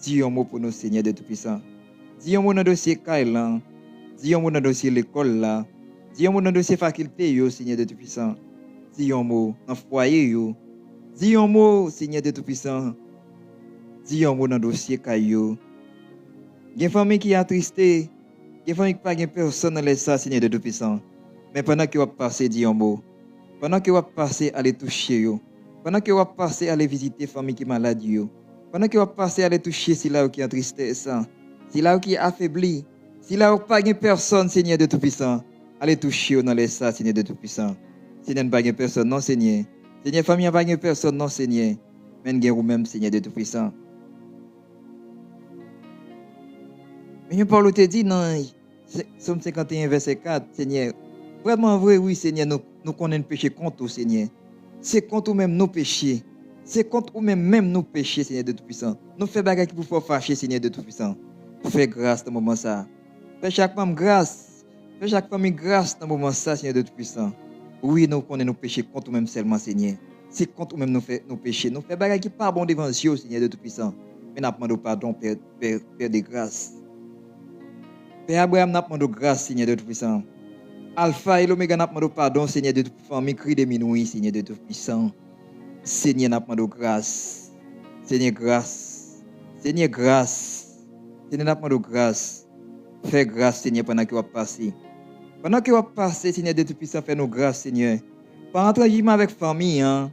Dis un mot pour nous, Seigneur de Tout-Puissant. Dis un mot dans le dossier Kailan. Dis un mot dans le dossier l'école là. Dis un mot dans le dossier faculté, yo, Seigneur de Tout-Puissant. Dis un mot dans le foyer, yo. Dis un mot, Seigneur de Tout-Puissant. Dis un mot dans le dossier Kayo. Il y a une famille qui est attristée. Il y a une famille qui n'a pas personne dans les ça, Seigneur de Tout-Puissant. Mais pendant que vous passez, dis un mot. Pendant que vous passez, allez toucher, yo. Pendant que vous passez, allez visiter la famille qui est malade, yo. Pendant que vous passez, allez toucher si là qui est attristée, ça. Si là qui est affaibli. Si là où pas de personne, Seigneur de Tout-Puissant. Allez toucher dans les ça, Seigneur de Tout-Puissant. Seigneur, pas de personne, non, Seigneur. Seigneur, famille, pas de personne, non, Seigneur. Mais vous vous-même, Seigneur de Tout-Puissant. Mais Paul te dit dans Somme 51, verset 4, Seigneur, vraiment vrai, oui, Seigneur, nous connaissons le péché contre, Seigneur. C'est contre nous-mêmes nos péchés. C'est contre nous-mêmes nos péchés, Seigneur de Tout-Puissant. Nous faisons des choses qui pour fâcher, Seigneur de Tout-Puissant. Fais grâce dans ce moment ça. Fais chaque femme grâce. Fais chaque famille grâce dans ce moment ça, Seigneur de Tout-Puissant. Oui, nous connaissons nos péchés contre nous-mêmes seulement, Seigneur. C'est contre nous-mêmes nos péchés. Nous faisons des choses qui ne sont pas bon devant Dieu, Seigneur de Tout-Puissant. Mais nous demandons pardon, Père de grâce. Père Abraham, nous demandons grâce, Seigneur de Tout-Puissant. Alpha et l'Oméga, nous demandons pardon, Seigneur de Tout-Puissant. Cri de minuit, Seigneur de Tout-Puissant. Seigneur, nous demandons grâce. Seigneur, grâce. Seigneur, grâce. Seigneur, nous demandons grâce. Fais grâce, Seigneur, pendant que vous passez. Pendant que vous passez, Seigneur de Tout-Puissant, fais-nous grâce, Seigneur. Pas en transigement avec la famille, hein.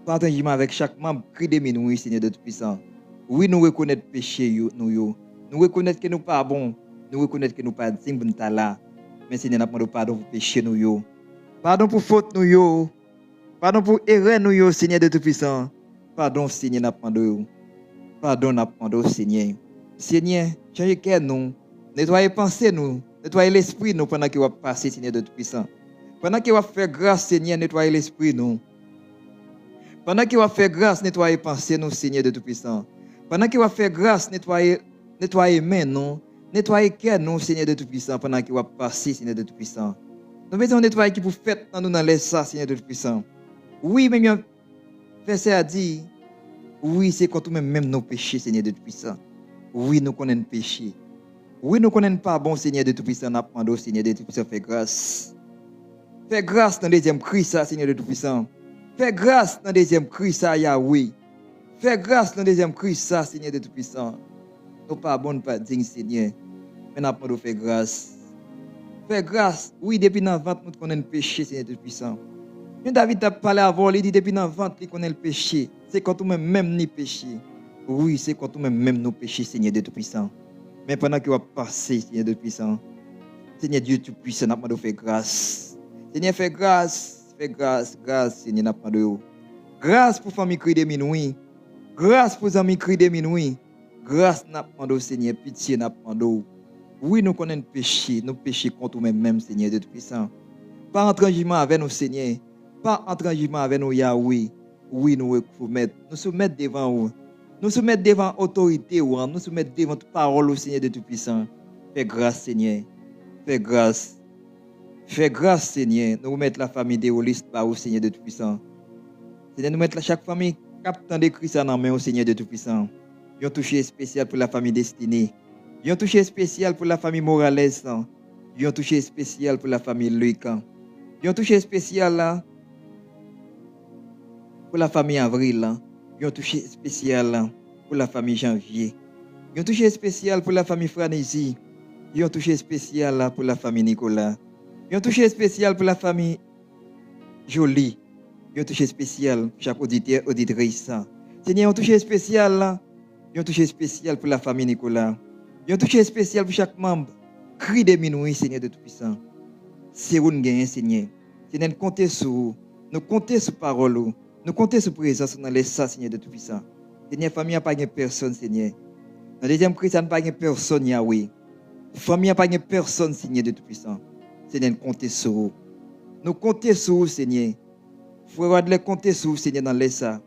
Pas en transigement avec chaque membre. Cri de minuit, Seigneur de Tout-Puissant. Oui, nous reconnaissons le péché, nous. Nous reconnaissons que nous ne sommes pas bons. Nous reconnaissons que nous ne sommes pas dignes de là. Mais Seigneur, nous demandons pardon pour péché, nous. Pardon pour faute, nous. Pardon pour erreur, nous, Seigneur de Tout-Puissant. Pardon, Seigneur, nous demandons. Pardon, nous demandons, Seigneur. Seigneur, changez cœur, nous. Nettoyez pensée, nous. Nettoyez l'esprit, nous, pendant que vous passez, Seigneur de Tout-Puissant. Pendant que vous faites grâce, Seigneur, nettoyez l'esprit, nous. Pendant que vous faites grâce, nettoyez pensée, nous, Seigneur de Tout-Puissant. Pendant que vous faites grâce, nettoyez main, nous. Nettoyez cœur, nous, Seigneur de Tout-Puissant, pendant que vous passez, Seigneur de Tout-Puissant. Nous besoin nettoyer qui vous faites dans nous dans les ça, Seigneur de Tout-Puissant. Oui, mais bien, verset a dit, oui, c'est contre nous-mêmes nos péchés, Seigneur de Tout-Puissant. Oui, nous connaissons le péché. Oui, nous connaissons pas bon, Seigneur de Tout-Puissant, nous apprenons, Seigneur de Tout-Puissant, fais grâce. Fais grâce dans le deuxième cri, ça, Seigneur de Tout-Puissant. Fais grâce dans le deuxième cri, ça, Yahweh. Fais grâce dans le deuxième cri, ça, Seigneur de Tout-Puissant. Nous pas bon, pas digne, Seigneur. Mais nous apprenons, fais grâce. Fais grâce. Oui, depuis dans la vente, nous connaissons le péché, Seigneur de Tout-Puissant. David a parlé avant, il dit depuis dans la vente, il connaît le péché. C'est contre nous-mêmes, même ni péché. Oui, c'est contre nous-mêmes, même nos péchés, Seigneur de Tout-Puissant. Mais pendant que vous passez, Seigneur de Tout-Puissant, Seigneur Dieu Tout-Puissant, nous demandons faire grâce. Seigneur, fais grâce, grâce, Seigneur, nous demandons. Grâce pour la famille cri de minuit. Grâce pour les amis cri de minuit. Grâce, nous demandons, Seigneur, pitié, nous demandons. Oui, nous connaissons le péché, nos péchés contre nous-mêmes, même, Seigneur de Tout-Puissant. Pas en transigement avec nous, Seigneur. Pas en transigement avec nous, Yahweh. Oui, nous soumettons devant vous. Nous soumettons devant l'autorité, nous soumettons devant toute parole au Seigneur de Tout-Puissant. Fais grâce, Seigneur. Fais grâce. Fais grâce, Seigneur. Nous mettons la famille de Holistes par au Seigneur de Tout-Puissant. Seigneur, nous mettons chaque famille captant de Christ en main au Seigneur de Tout-Puissant. Il y a un toucher spécial pour la famille destinée. Il y a un toucher spécial pour la famille Morales. Il y a un toucher spécial pour la famille Luc. Il y a un toucher spécial là pour la famille Avril. Il y a un toucher spécial là pour la famille Janvier. Il y a un toucher spécial pour la famille Franésie. Il y a un toucher spécial là pour la famille Nicolas. Il y a un toucher spécial pour la famille Jolie. Il y a un toucher spécial pour chaque auditeur, auditrice. Seigneur, un toucher spécial là. Il y a un toucher spécial pour la famille Nicolas. Il y a un toucher spécial pour chaque membre. Cri de minuit, Seigneur de Tout-Puissant. C'est où nous gagnons, Seigneur. Seigneur, nous comptons sur vous. Nous comptons sur parole. Nous comptons sur présence dans les ça, Seigneur de Tout-Puissant. Seigneur, famille n'a pas de personne, Seigneur. Dans le deuxième Christ, n'a pas de personne, Yahweh. Famille n'a pas personne, Seigneur de Tout-Puissant. Seigneur, nous comptons sur vous. Nous comptons sur vous, Seigneur. Frère Wadley, comptez sur vous, Seigneur, dans les ça.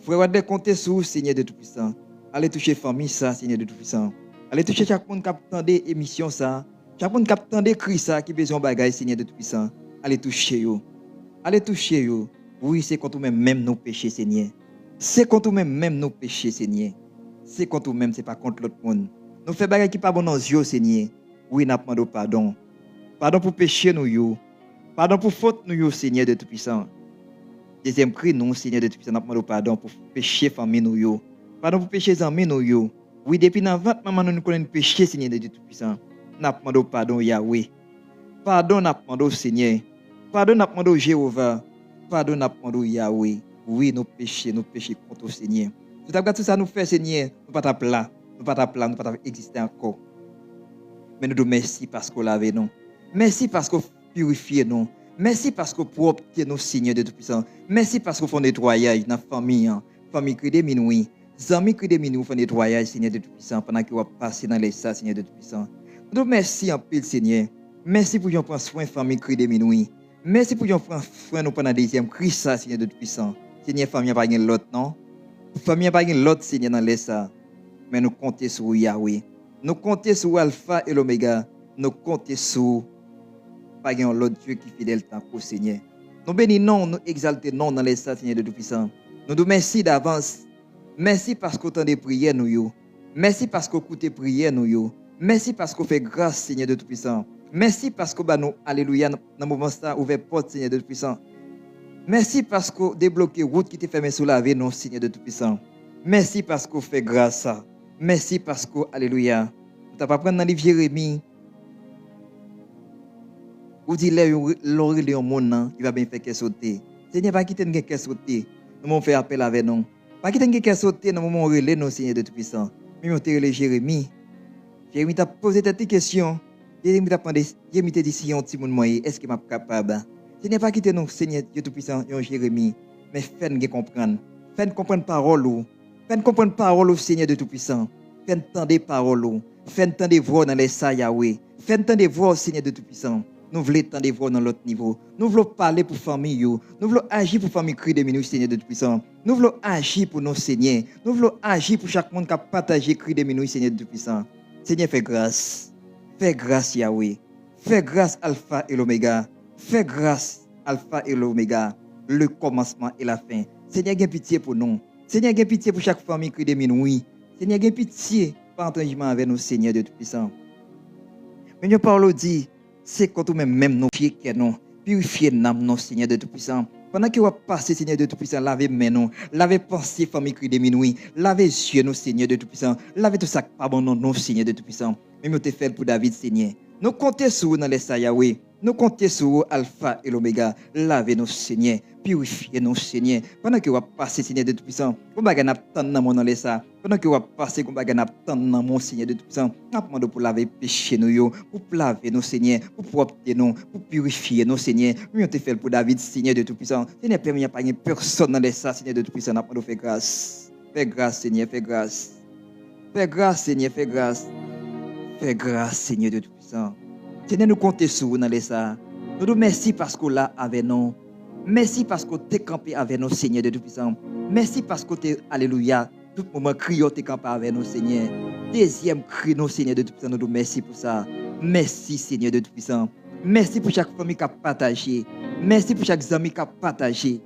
Frère Wadley, comptez sur vous, Seigneur de Tout-Puissant. Allez toucher famille, ça, Seigneur de Tout-Puissant. Allez toucher chaque monde qui attend des émissions, ça. Chaque monde qui attend des cris, ça, qui a besoin de bagages, Seigneur de Tout-Puissant. Allez toucher vous. Allez toucher vous. Oui, c'est contre nous-mêmes, même nos péchés, Seigneur. C'est contre nous-mêmes, même nos péchés, Seigneur. C'est contre nous-mêmes, c'est pas contre l'autre monde. Nous faisons des bagages qui ne sont pas bons dans nos yeux, Seigneur. Oui, nous demandons pardon. Pardon pour péché, nous, yo. Pardon pour faute, nous, yo, Seigneur de Tout-Puissant. Deuxième cri, nous, Seigneur de Tout-Puissant, nous demandons pardon pour péché, famille, nous, yo. Pardon pour péché, amis, nous, yo. Oui, depuis dans 20 maman, nous connaissons péché, Seigneur de Tout-Puissant. Nous demandons pardon, Yahweh. Pardon, nous demandons, Seigneur. Pardon, nous demandons, Jéhovah. Pardon, nous demandons, Yahweh. Oui, nos péchés contre le Seigneur. Tout à tout ça nous fait, Seigneur, nous pas là. Nous pas là, nous pas exister encore. Mais nous te merci parce que vous l'avez nous. Merci parce que vous purifiez nous. Merci parce que vous proptez nos Seigneur de Tout-Puissant. Merci parce que vous faites nettoyage dans la famille. Famille qui est minuit. Amis qui est minuit, vous faites nettoyage, Seigneur de Tout-Puissant, pendant que vous passez dans les salles, Seigneur de Tout-Puissant. Nous te merci en pile, Seigneur. Merci pour nous prendre soin de la famille qui est minuit. Merci pour nous prendre soin de nous pendant la deuxième crise, Seigneur de Tout-Puissant. Seigneur, famille n'a pas l'autre, non? Famille n'a pas l'autre, Seigneur, dans les salles. Mais nous comptons sur Yahweh. Nous comptons sur Alpha et l'Oméga. Nous comptons sur pas l'autre Dieu qui est fidèle tant qu'au Seigneur. Nous bénissons, nous exaltons non dans les salles, Seigneur de Tout-Puissant. Nous nous merci d'avance. Merci parce que autant de prières nous yo. Merci parce que écoutez prières nous yo. Merci parce que fait grâce, Seigneur de Tout-Puissant. Merci parce que nous, alléluia, dans le moment ça, ouvert porte, Seigneur de Tout-Puissant. Merci parce que débloqué route qui t'est fermée sous la vie, non, Seigneur de Tout-Puissant. Merci parce que fait grâce. Merci parce que, alléluia, nous t'as pas prendre dans le livre Jérémie. Ou dit l'oreille au monde qui va bien faire qu'elle sauter. Seigneur, pas quitter qu'elle sauter. Nous m'ont fait appel avec nous. Pas quitter qu'elle sauter, nous m'ont relé nous, Seigneur de Tout-Puissant. Mais nous t'ai relé Jérémie. Jérémie t'a posé cette question. Jérémie t'a demandé, Jérémie t'a dit si un petit monde moyen, est-ce qu'il m'a capable? Seigneur, pas quitter nous, Seigneur Dieu Tout-Puissant, Jérémie. Mais faites-nous comprendre. Faites-nous comprendre parole. Faites-nous comprendre parole, Seigneur de Tout-Puissant. Faites-nous entendre parole. Faites-nous entendre voix dans les sa Yahweh. Faites-nous entendre voix, Seigneur de Tout-Puissant. Nous voulons entendre voix dans l'autre niveau. Nous voulons parler pour famille. Nous voulons agir pour famille cri de minutes, Seigneur de Tout-Puissant. Nous voulons agir pour nos Seigneurs. Nous voulons agir pour chaque monde qui a partagé cri de minutes, Seigneur de Tout-Puissant. Seigneur, fais grâce. Fais grâce, Yahweh. Fais grâce, Alpha et l'Oméga. Fais grâce, Alpha et l'Oméga. Le commencement et la fin. Seigneur, aie pitié pour nous. Seigneur, aie pitié pour chaque famille cri de minutes. Seigneur, aie pitié par entendement avec nous, Seigneur de Tout-Puissant. Mais nous parlons dit, c'est quand nous-mêmes nous fier nous, purifier nous, Seigneur de Tout-Puissant. Pendant que vous passez, Seigneur de Tout-Puissant, lavez mes nous, lavez pensée, famille cri de minuit, lavez yeux, nous, Seigneur de Tout-Puissant, lavez tout ça, pardon, nous, Seigneur de Tout-Puissant. Mais nous te fait pour David, Seigneur. Nous comptons sur vous dans les Yahweh. Nous comptons sur vous, Alpha et l'Oméga. Lavez-nous, Seigneur. Purifiez-nous, Seigneur. Pendant que vous passez, Seigneur de Tout-Puissant, vous n'avez pas dans les ça. Pendant que vous passez, vous n'avez pas dans mon Seigneur de Tout-Puissant. Nous demandons pour laver péché nous, pour laver nos Seigneur, pour propter nous, pour purifier nos Seigneur. Nous te fait pour David, Seigneur de Tout-Puissant. Seigneur, permet pas personne dans les ça, Seigneur de Tout-Puissant. Nous demandons faire grâce. Fais grâce, Seigneur, fais grâce. Fais grâce, Seigneur, fais grâce. Fais grâce, Seigneur de Tout-Puissant. Seigneur, nous comptons sur vous dans les ça. Nous nous remercions parce que là avec nous. Merci parce que tu es campé avec nous, Seigneur de Tout-Puissant. Merci parce que tu es, alléluia, tout moment criant, tu es campé avec nous, Seigneur. Deuxième cri, nous, Seigneur de Tout-Puissant, nous nous remercions pour ça. Merci, Seigneur de Tout-Puissant. Merci pour chaque famille qui a partagé. Merci pour chaque ami qui a partagé.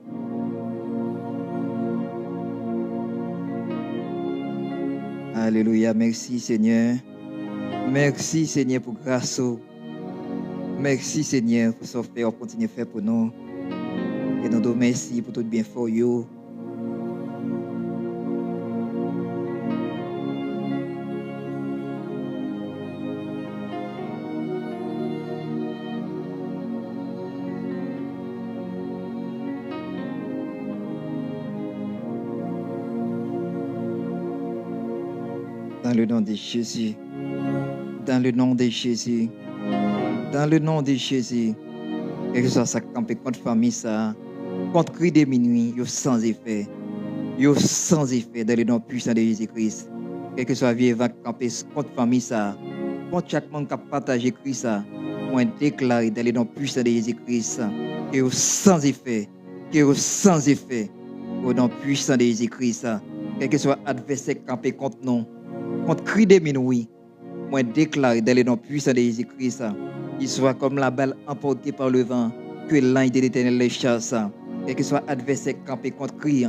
Alléluia, merci, Seigneur. Merci, Seigneur, pour grâce. Merci, Seigneur, pour ce que vous continuez à faire pour nous. Et nous te remercions pour tout bien for you. Dans le nom de Jésus. Dans le nom de Jésus. Dans le nom de Jésus. Et que ce soit ça campé contre famille, ça. Contre cri de minuit, yo sans effet. Yo sans effet dans le nom puissant de Jésus-Christ. Quel que soit vieux va camper contre famille, ça. Pour chaque monde qui a partagé Christ, moi déclare dans le nom puissant de Jésus-Christ que sans effet, sans effet, au nom puissant de Jésus-Christ, quel que soit adversaire campé contre nous, contre cri de minuit, moi déclare dans le nom puissant de Jésus-Christ, qu'il soit comme la balle emportée par le vent, que l'ange de l'Éternel les chasse, quel que soit adversaire campé contre cri,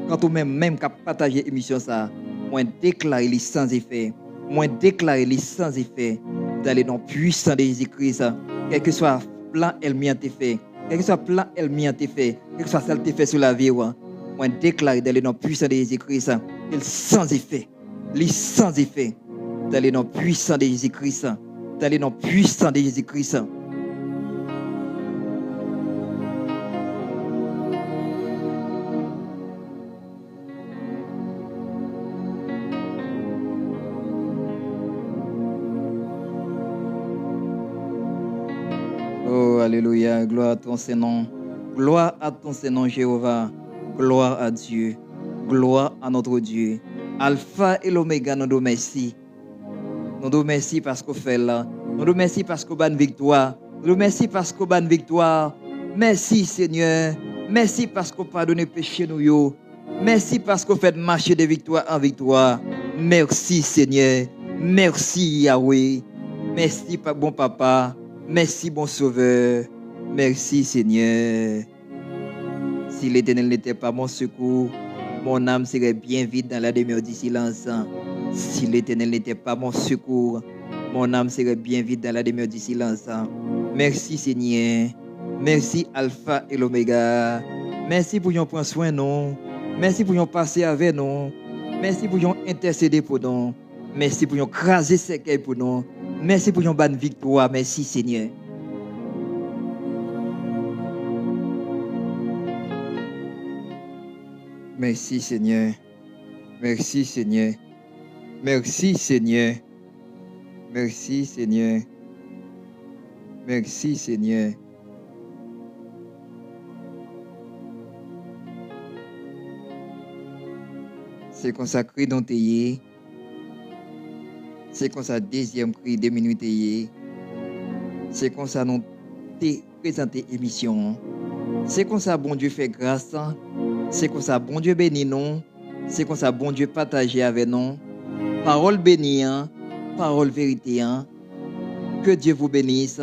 quand ou même qui a partagé l'émission, moi déclare les sans effet. Moi déclare les sans effet dans le nom puissant de Jésus-Christ. Quel que soit plan ennemi en te fait, quel que soit plan ennemi en te fait, quel que soit ça te fait sur la vie, moi déclare dans le nom puissant de Jésus-Christ, qu'il sans effet, les sans effet dans le nom puissant de Jésus-Christ, dans le nom puissant de Jésus-Christ. Oh, alléluia, gloire à ton Saint-Nom. Gloire à ton Saint-Nom, Jéhovah. Gloire à Dieu. Gloire à notre Dieu. Alpha et l'Oméga, nous nous merci. Nous nous merci parce qu'on fait là. Nous nous merci parce qu'on a une victoire. Nous nous merci parce qu'on a une victoire. Merci Seigneur. Merci parce qu'on pardonne péché nous. Merci parce qu'on fait marcher de victoire en victoire. Merci Seigneur. Merci Yahweh. Merci bon papa. Merci, bon Sauveur. Merci, Seigneur. Si l'Éternel n'était pas mon secours, mon âme serait bien vide dans la demeure du silence. Si l'Éternel n'était pas mon secours, mon âme serait bien vide dans la demeure du silence. Merci, Seigneur. Merci, Alpha et l'Oméga. Merci pour nous prendre soin de nous. Merci pour nous passer avec nous. Merci pour nous intercéder pour nous. Merci pour nous craser ces cœurs pour nous. Merci pour une bonne victoire. Merci Seigneur. Merci Seigneur. Merci Seigneur. Merci Seigneur. Merci Seigneur. Merci Seigneur. C'est consacré dans tes. C'est comme ça deuxième cri de minutes. C'est comme ça nous t'ai présenté émission. C'est comme ça bon Dieu fait grâce. C'est comme ça bon Dieu bénit nous. C'est comme ça bon Dieu partage avec nous. Parole bénie, parole vérité. Que Dieu vous bénisse.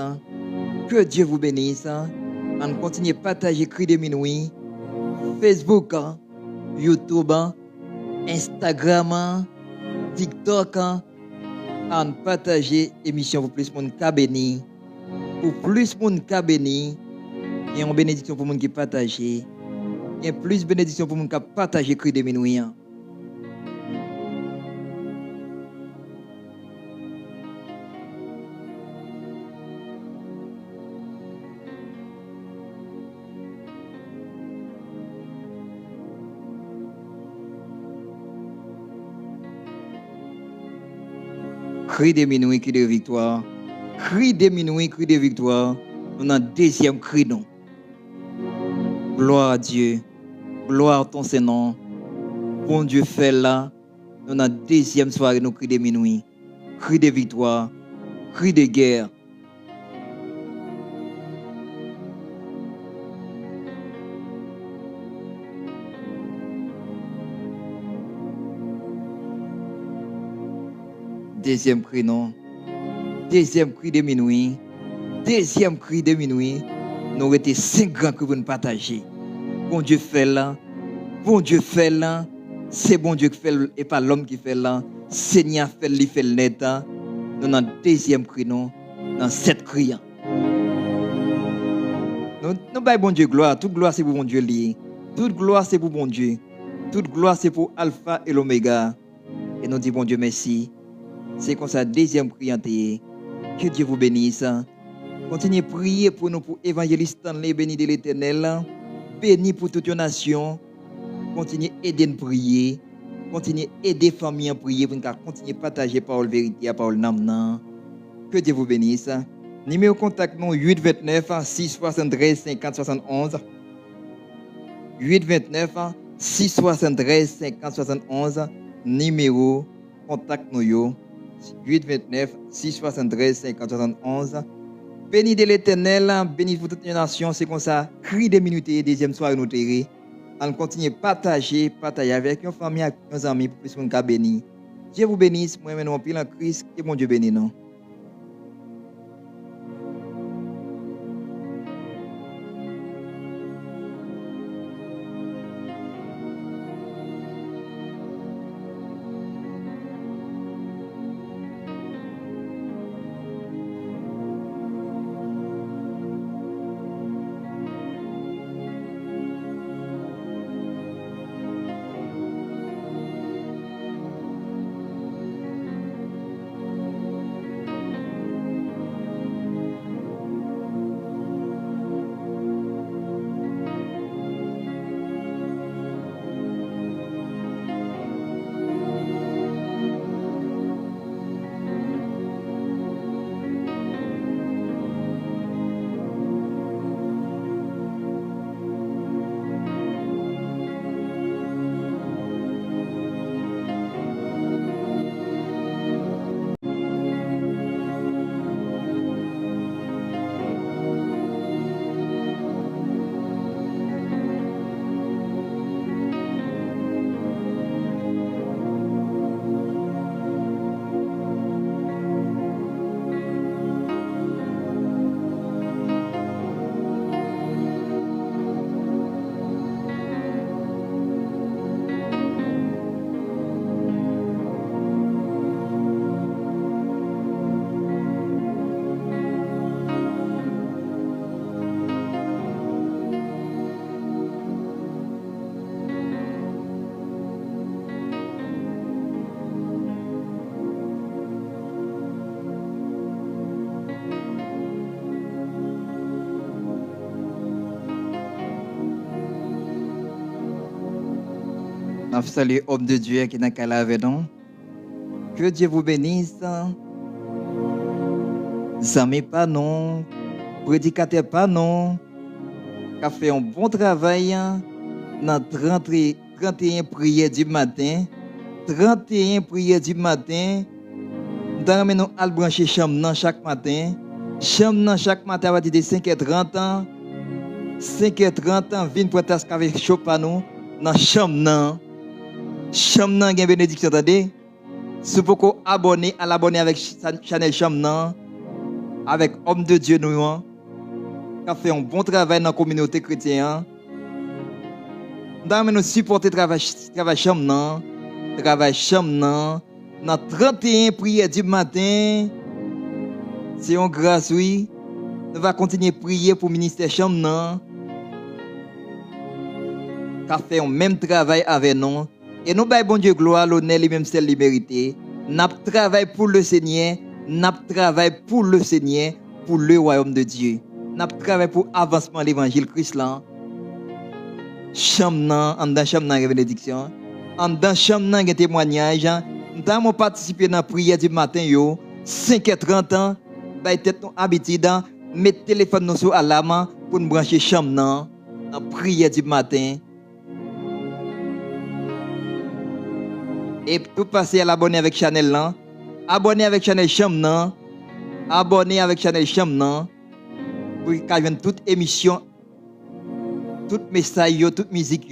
Que Dieu vous bénisse. On continue à partager cri de minuit. Facebook, YouTube, Instagram, TikTok. En partager émission pour plus de monde qui béni, pour plus de monde qui béni, et en bénédiction pour monde qui partage, et plus de bénédiction pour monde qui partage cri de minuit. Cri de minuit, cri de victoire. Cri de minuit, cri de victoire. On a un deuxième cri, non. Gloire à Dieu. Gloire à ton Saint-Nom. Bon Dieu fait là. On a deuxième soirée, nos cris de minuit. Cri de victoire. Cri de guerre. Deuxième cri, non. Deuxième cri de minuit. Deuxième cri de minuit. Nous avons été 5 grands que vous nous partagez. Bon Dieu fait là. Bon Dieu fait là. C'est bon Dieu qui fait et pas l'homme qui fait là. Seigneur fait le fait le net. Nous avons deuxième cri, non. Dans 7 cris. Nous baillons bon Dieu gloire. Toute gloire c'est pour bon Dieu lié. Toute gloire c'est pour bon Dieu. Toute gloire c'est pour Alpha et l'Oméga. Et nous disons bon Dieu merci. C'est comme ça, deuxième prière. Que Dieu vous bénisse. Continuez à prier pour nous, pour évangéliste Stanley, béni de l'Éternel. Béni pour toute une nation. Continuez à aider nous prier. Continuez à aider les familles à prier pour nous continuer à partager la parole vérité, la parole nam. Que Dieu vous bénisse. Numéro contact nous 829 673 50 71. 829 673 50 71. Numéro contact nous 829 673 50 71. Béni de l'Éternel, béni pour toute les nations, c'est comme ça, cri des minutes et deuxième soir nous terrer. On continue à partager avec nos familles, avec nos amis pour plus qu'on béni. Dieu vous bénisse, moi maintenant pile en Christ, que mon Dieu bénisse nous. Salut, homme de Dieu qui est dans la avec nous. Que Dieu vous bénisse. Amis pas non, prédicateur pas non, qui a fait un bon travail dans 31 prières du matin. 31 prières du matin. Nous allons brancher chambre chaque matin. Chambre chaque matin à partir de 5h30. 5h30, vin pour tasque avec chaud pour nous dans chambre. Chambre nan gen bénédiction attendez. Si vous pouvez abonner à l'abonner avec channel Chambre avec homme de Dieu nous qui a fait un bon travail dans la communauté chrétienne. Nous supporter travail Chambre dans 31 prières du matin. C'est une grâce oui. Nous va continuer à prier pour le ministère Chambre qui a fait un même travail avec nous. Et nous baillons bon Dieu gloire, l'honneur, les mêmes celles liberté. Nous travaillons pour le Seigneur, nous travaillons pour le Seigneur, pour le royaume de Dieu. Nous travaillons pour l'avancement de l'évangile Christ là. Chambre en dans chambre de bénédiction, en dans chambre de témoignage. Nous avons participé dans la prière du matin 5h30, baillons tête nous habitude, mettre le téléphone sur alarme pour nous brancher chambre dans la prière du matin. Et tout passer à l'abonner avec Chanel là. Abonner avec Chanel Chambre. Abonner avec Chanel Chambre. Pour qu'il y ait toute émission, tout message, toute musique.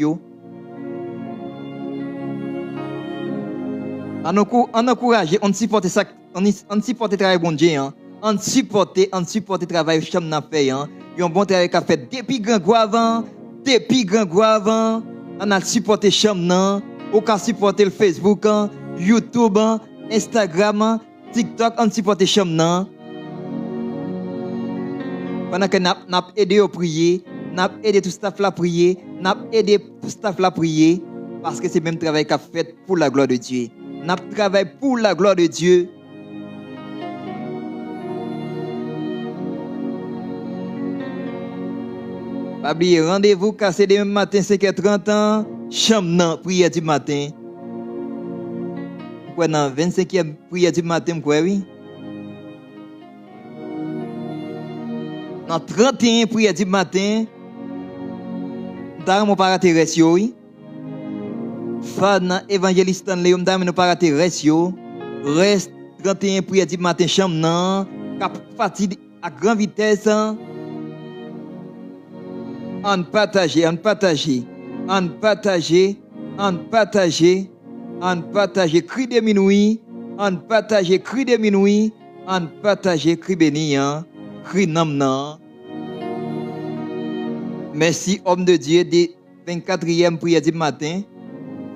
On encourage, on supporte ça, on supporte le travail bon Dieu. On supporte le travail Chambre fait. Un bon travail qu'a fait depuis grand avant. On a supporté Chambre. Ou qu'à supporter le Facebook, YouTube, Instagram, TikTok, on supporte Chambre. Pendant que nous avons aidé à prier, nous avons aidé tout staff à prier, nous avons aidé tout staff à prier, parce que c'est le même travail qu'a fait pour la gloire de Dieu. Nous avons travaillé pour la gloire de Dieu. Pas oublier, rendez-vous cassé demain matin 5h30. Chambre prière du matin. Quoi dans 25e prière du matin quoi oui. Dans 31 prière du matin. Dans mon paraté ratio oui. Fan évangéliste Stanley on dans mon paraté ratio. Reste 31 prière du matin chambre nan, cap fatigue à grande vitesse. On partage, on partage, on partage, on partage, on partage cri de minuit, on partage cri de minuit, on partage cri béni, cri nam nan. Merci homme de Dieu de 24e prière du matin.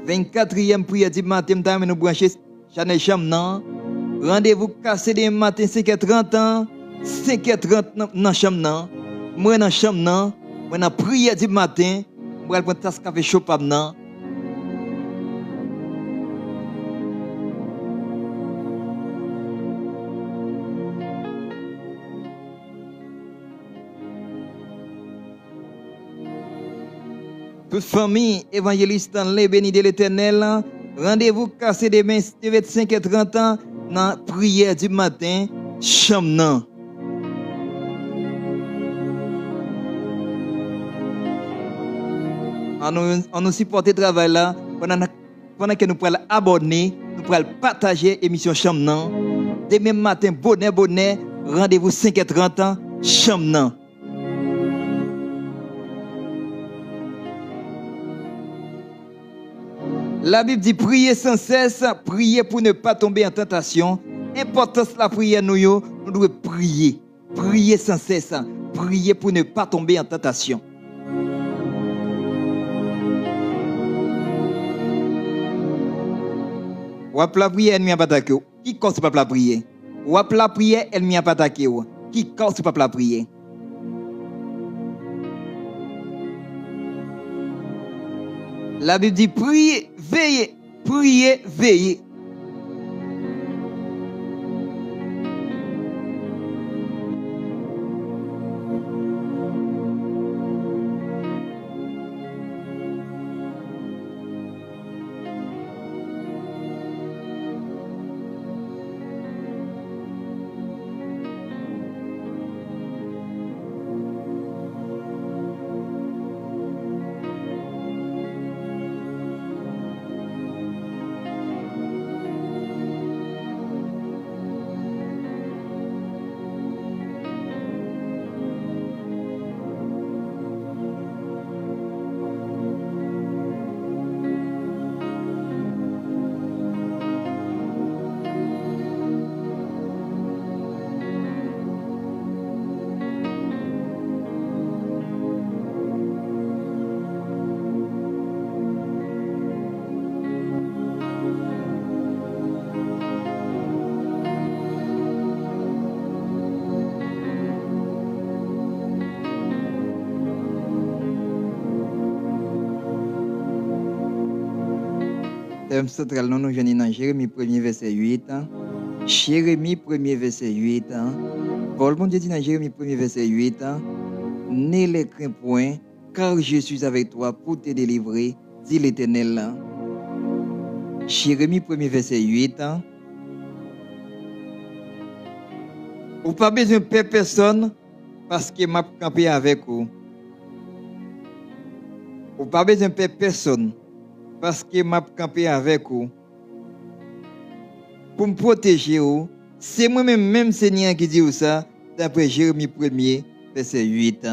24e prière du matin, nous brancher Chanel Chamnan. Rendez-vous cassé des matin 5h30, 5h30 dans Chamnan. Moi dans Chamnan, moi dans prière du matin, moi prendre tasse café chaud pa nan. Toute famille évangéliste dans les bénis de l'Éternel, rendez-vous cassé demain 5h30 dans la prière du matin, Chamnan. On nous supporte le travail là, pendant que nous pouvons abonner, nous pouvons partager l'émission Chamnan. Demain matin, bonnet, rendez-vous 5h30, Chamnan. La Bible dit prier sans cesse, prier pour ne pas tomber en tentation. Importance de la prière, nous devons prier. Prier sans cesse, prier pour ne pas tomber en tentation. Wap la prière, elle m'y a pas attaqué. Qui cause pas la prière? Wap la prière, elle m'y a pas attaqué. Qui cause pas la prière? La Bible dit priez, veillez, priez, veillez. Thème central, nous venons dans Jérémie 1er verset 8. Jérémie 1er verset 8. Paul, bon Dieu dit dans Jérémie 1er verset 8. Ne les crains point, car je suis avec toi pour te délivrer, dit l'Éternel. Jérémie 1er verset 8. Ou pas besoin de peur personne parce que m'a campé avec vous. Ou pas besoin de peur personne parce que m'a campé avec vous. Pour me protéger, c'est moi-même, Seigneur, qui dit ça, d'après Jérémie 1er, verset 8.